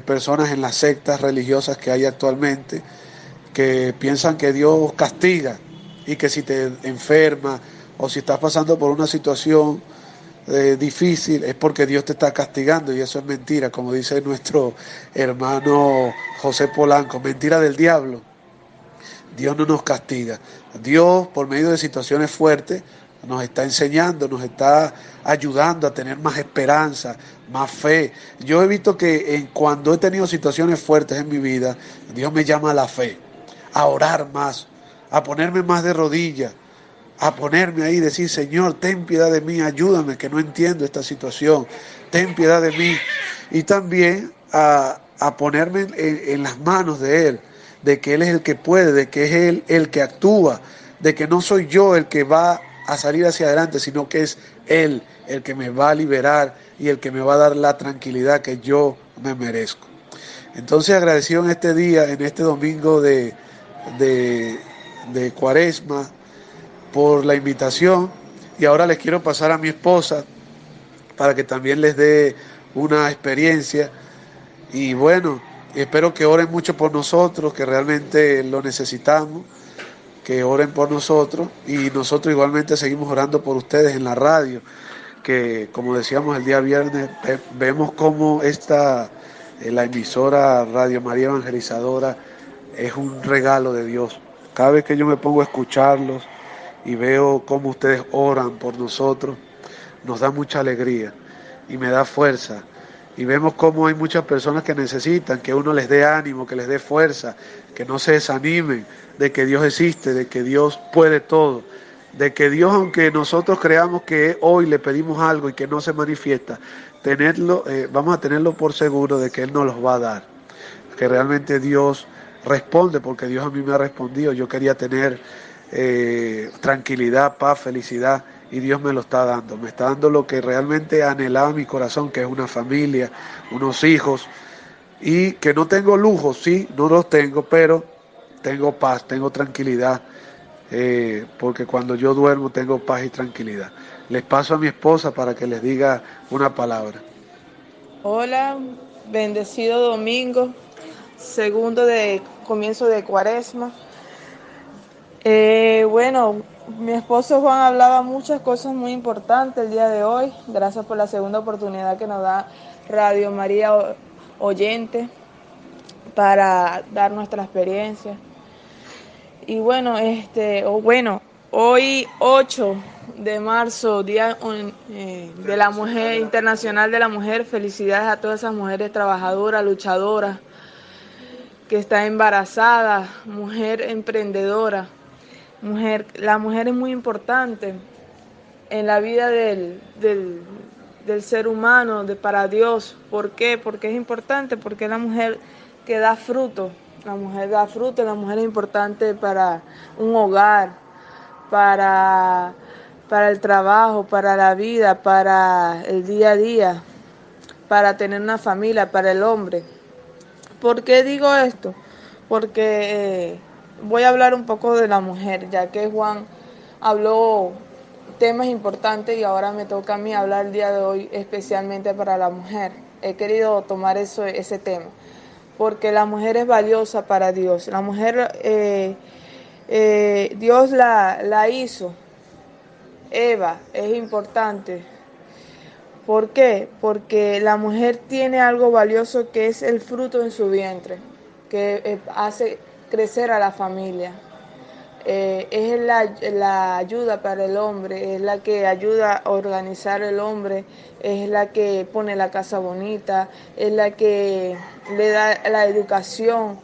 personas en las sectas religiosas que hay actualmente, que piensan que Dios castiga y que si te enfermas o si estás pasando por una situación difícil es porque Dios te está castigando, y eso es mentira, como dice nuestro hermano José Polanco, mentira del diablo. Dios no nos castiga. Dios, por medio de situaciones fuertes, nos está enseñando, nos está ayudando a tener más esperanza, más fe. Yo he visto que cuando he tenido situaciones fuertes en mi vida, Dios me llama a la fe, a orar más, a ponerme más de rodillas, a ponerme ahí y decir, Señor, ten piedad de mí, ayúdame, que no entiendo esta situación, ten piedad de mí. Y también a ponerme en las manos de Él, de que Él es el que puede, de que es Él el que actúa, de que no soy yo el que va a salir hacia adelante, sino que es Él el que me va a liberar y el que me va a dar la tranquilidad que yo me merezco. Entonces, agradecido en este día, en este domingo de Cuaresma, por la invitación, y ahora les quiero pasar a mi esposa para que también les dé una experiencia. Y bueno, espero que oren mucho por nosotros, que realmente lo necesitamos, que oren por nosotros, y nosotros igualmente seguimos orando por ustedes en la radio, que como decíamos el día viernes, vemos cómo la emisora Radio María Evangelizadora es un regalo de Dios. Cada vez que yo me pongo a escucharlos y veo cómo ustedes oran por nosotros, nos da mucha alegría y me da fuerza. Y vemos cómo hay muchas personas que necesitan que uno les dé ánimo, que les dé fuerza, que no se desanimen, de que Dios existe, de que Dios puede todo, de que Dios, aunque nosotros creamos que hoy le pedimos algo y que no se manifiesta, vamos a tenerlo por seguro de que Él nos los va a dar, que realmente Dios responde, porque Dios a mí me ha respondido. Yo quería tener tranquilidad, paz, felicidad, y Dios me lo está dando. Me está dando lo que realmente anhelaba mi corazón, que es una familia, unos hijos, y que no tengo lujos, sí, no los tengo, pero tengo paz, tengo tranquilidad, porque cuando yo duermo tengo paz y tranquilidad. Les paso a mi esposa para que les diga una palabra. Hola, bendecido domingo, comienzo de Cuaresma. Bueno, mi esposo Juan hablaba muchas cosas muy importantes el día de hoy. Gracias por la segunda oportunidad que nos da Radio María Oyente para dar nuestra experiencia. Y bueno, hoy 8 de marzo, Día de la Mujer, Internacional de la Mujer. Felicidades a todas esas mujeres trabajadoras, luchadoras, que están embarazadas, mujer emprendedora. La mujer es muy importante en la vida del ser humano, para Dios. ¿Por qué? Porque es importante, porque es la mujer que da fruto. La mujer da fruto, la mujer es importante para un hogar, para el trabajo, para la vida, para el día a día, para tener una familia, para el hombre. ¿Por qué digo esto? Porque voy a hablar un poco de la mujer, ya que Juan habló temas importantes y ahora me toca a mí hablar el día de hoy especialmente para la mujer. He querido tomar ese tema, porque la mujer es valiosa para Dios. La mujer, Dios la hizo. Eva es importante. ¿Por qué? Porque la mujer tiene algo valioso, que es el fruto en su vientre, que hace crecer a la familia. Es la ayuda para el hombre, es la que ayuda a organizar el hombre, es la que pone la casa bonita, es la que le da la educación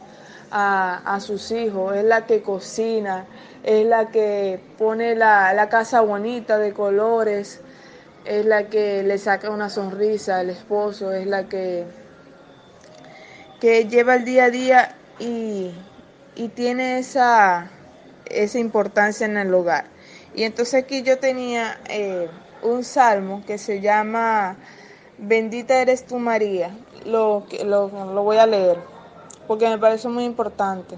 a sus hijos, es la que cocina, es la que pone la casa bonita de colores, es la que le saca una sonrisa al esposo, es la que lleva el día a día y tiene esa importancia en el hogar. Y entonces aquí yo tenía un salmo que se llama Bendita eres tú María. Lo voy a leer porque me parece muy importante.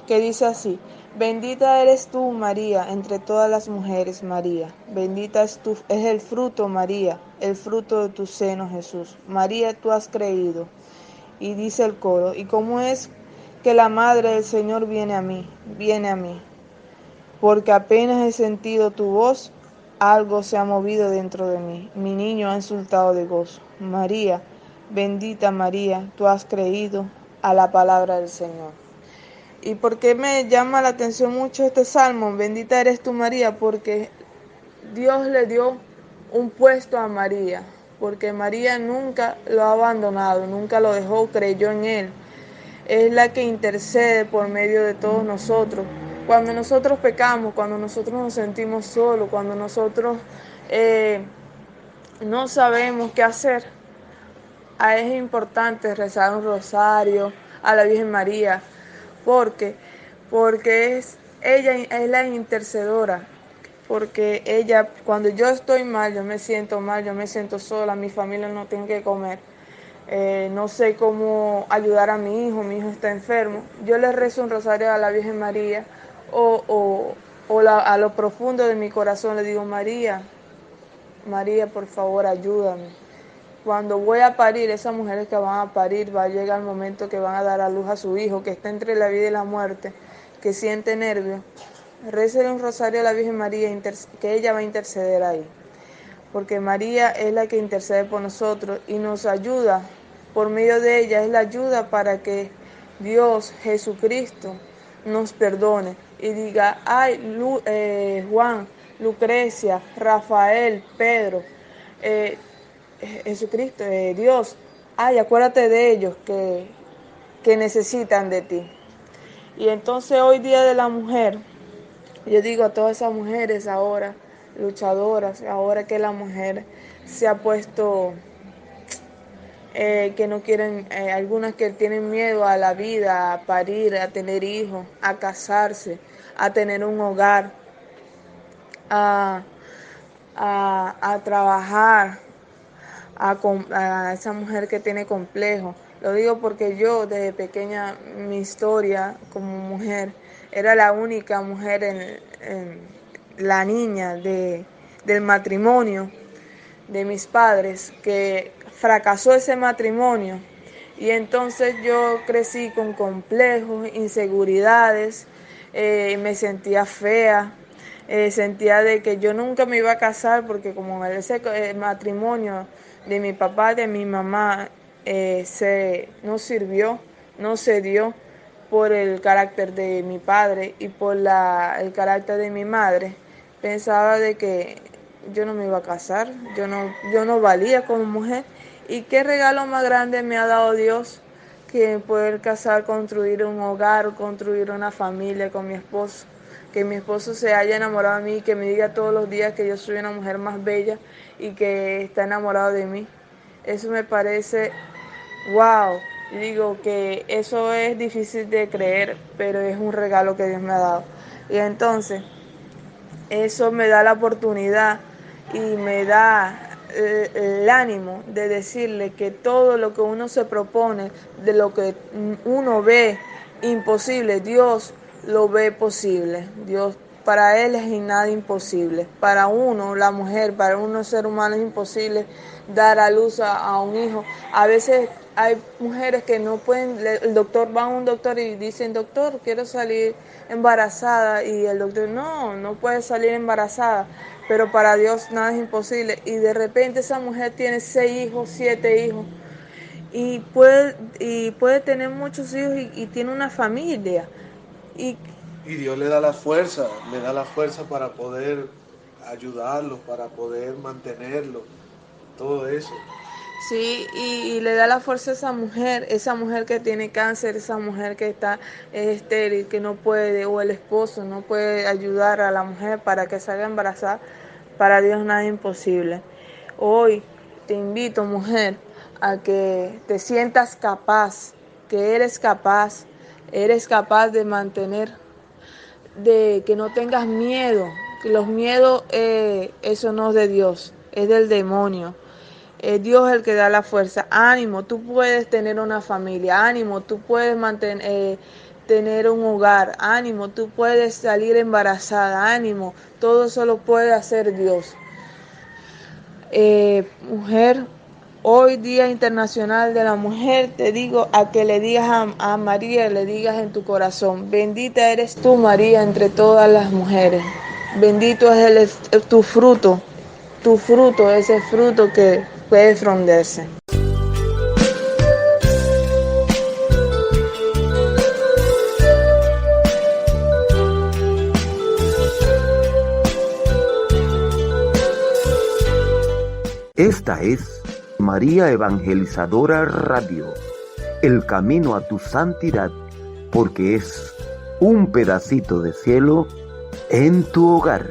Que dice así: Bendita eres tú María entre todas las mujeres, María. Bendita es el fruto, María, el fruto de tu seno, Jesús. María, tú has creído. Y dice el coro: ¿y cómo es que la madre del Señor viene a mí? Viene a mí. Porque apenas he sentido tu voz, algo se ha movido dentro de mí. Mi niño ha insultado de gozo. María, bendita María, tú has creído a la palabra del Señor. ¿Y por qué me llama la atención mucho este salmo? Bendita eres tú María, porque Dios le dio un puesto a María, porque María nunca lo ha abandonado, nunca lo dejó, creyó en Él. Es la que intercede por medio de todos nosotros. Cuando nosotros pecamos, cuando nosotros nos sentimos solos, cuando nosotros no sabemos qué hacer, es importante rezar un rosario a la Virgen María, porque ella es la intercedora, porque ella, cuando yo estoy mal, yo me siento sola, mi familia no tiene que comer, no sé cómo ayudar a mi hijo está enfermo, yo le rezo un rosario a la Virgen María a lo profundo de mi corazón le digo: María, María, por favor, ayúdame. Cuando voy a parir, esas mujeres que van a parir, va a llegar el momento que van a dar a luz a su hijo, que está entre la vida y la muerte, que siente nervios. Récele un rosario a la Virgen María, que ella va a interceder ahí. Porque María es la que intercede por nosotros y nos ayuda. Por medio de ella es la ayuda para que Dios, Jesucristo, nos perdone y diga: ay, Juan, Lucrecia, Rafael, Pedro, Jesucristo, Dios, ay, acuérdate de ellos que necesitan de ti. Y entonces hoy día de la mujer, yo digo a todas esas mujeres ahora, luchadoras, ahora que la mujer se ha puesto, que no quieren, algunas que tienen miedo a la vida, a parir, a tener hijos, a casarse, a tener un hogar, a, a trabajar, a esa mujer que tiene complejo. Lo digo porque yo desde pequeña, mi historia como mujer, era la única mujer en la niña del matrimonio de mis padres, que fracasó ese matrimonio. Y entonces yo crecí con complejos, inseguridades, me sentía fea, sentía de que yo nunca me iba a casar porque como ese matrimonio de mi papá, de mi mamá, no sirvió, no se dio por el carácter de mi padre y por el carácter de mi madre. Pensaba de que yo no me iba a casar, yo no valía como mujer. ¿Y qué regalo más grande me ha dado Dios que poder casar, construir un hogar, construir una familia con mi esposo? Que mi esposo se haya enamorado de mí y que me diga todos los días que yo soy una mujer más bella y que está enamorado de mí. Eso me parece wow. Y digo que eso es difícil de creer, pero es un regalo que Dios me ha dado. Y entonces eso me da la oportunidad y me da el ánimo de decirle que todo lo que uno se propone, de lo que uno ve imposible, Dios lo ve posible. Dios, para Él es nada imposible. Para uno, la mujer, para uno ser humano es imposible dar a luz a un hijo. A veces hay mujeres que no pueden, el doctor va a un doctor y dicen: doctor, quiero salir embarazada, y el doctor: no puede salir embarazada, pero para Dios nada es imposible. Y de repente esa mujer tiene 6 hijos, 7 hijos y puede tener muchos hijos y tiene una familia. Y Dios le da la fuerza para poder ayudarlos, para poder mantenerlos, todo eso. sí, y le da la fuerza a esa mujer que tiene cáncer, esa mujer que está estéril, que no puede, o el esposo no puede ayudar a la mujer para que salga embarazada. Para Dios nada es imposible. Hoy te invito, mujer, a que te sientas capaz, que eres capaz de mantener, de que no tengas miedo, que los miedos, eso no es de Dios, es del demonio. Es Dios el que da la fuerza. Ánimo, tú puedes tener una familia. Ánimo, tú puedes tener un hogar. Ánimo, tú puedes salir embarazada. Ánimo, todo eso lo puede hacer Dios. Mujer, hoy Día Internacional de la Mujer, te digo a que le digas a María, le digas en tu corazón: bendita eres tú, María, entre todas las mujeres. Bendito es tu fruto, ese fruto que puede frondarse. Esta es María Evangelizadora Radio, el camino a tu santidad, porque es un pedacito de cielo en tu hogar.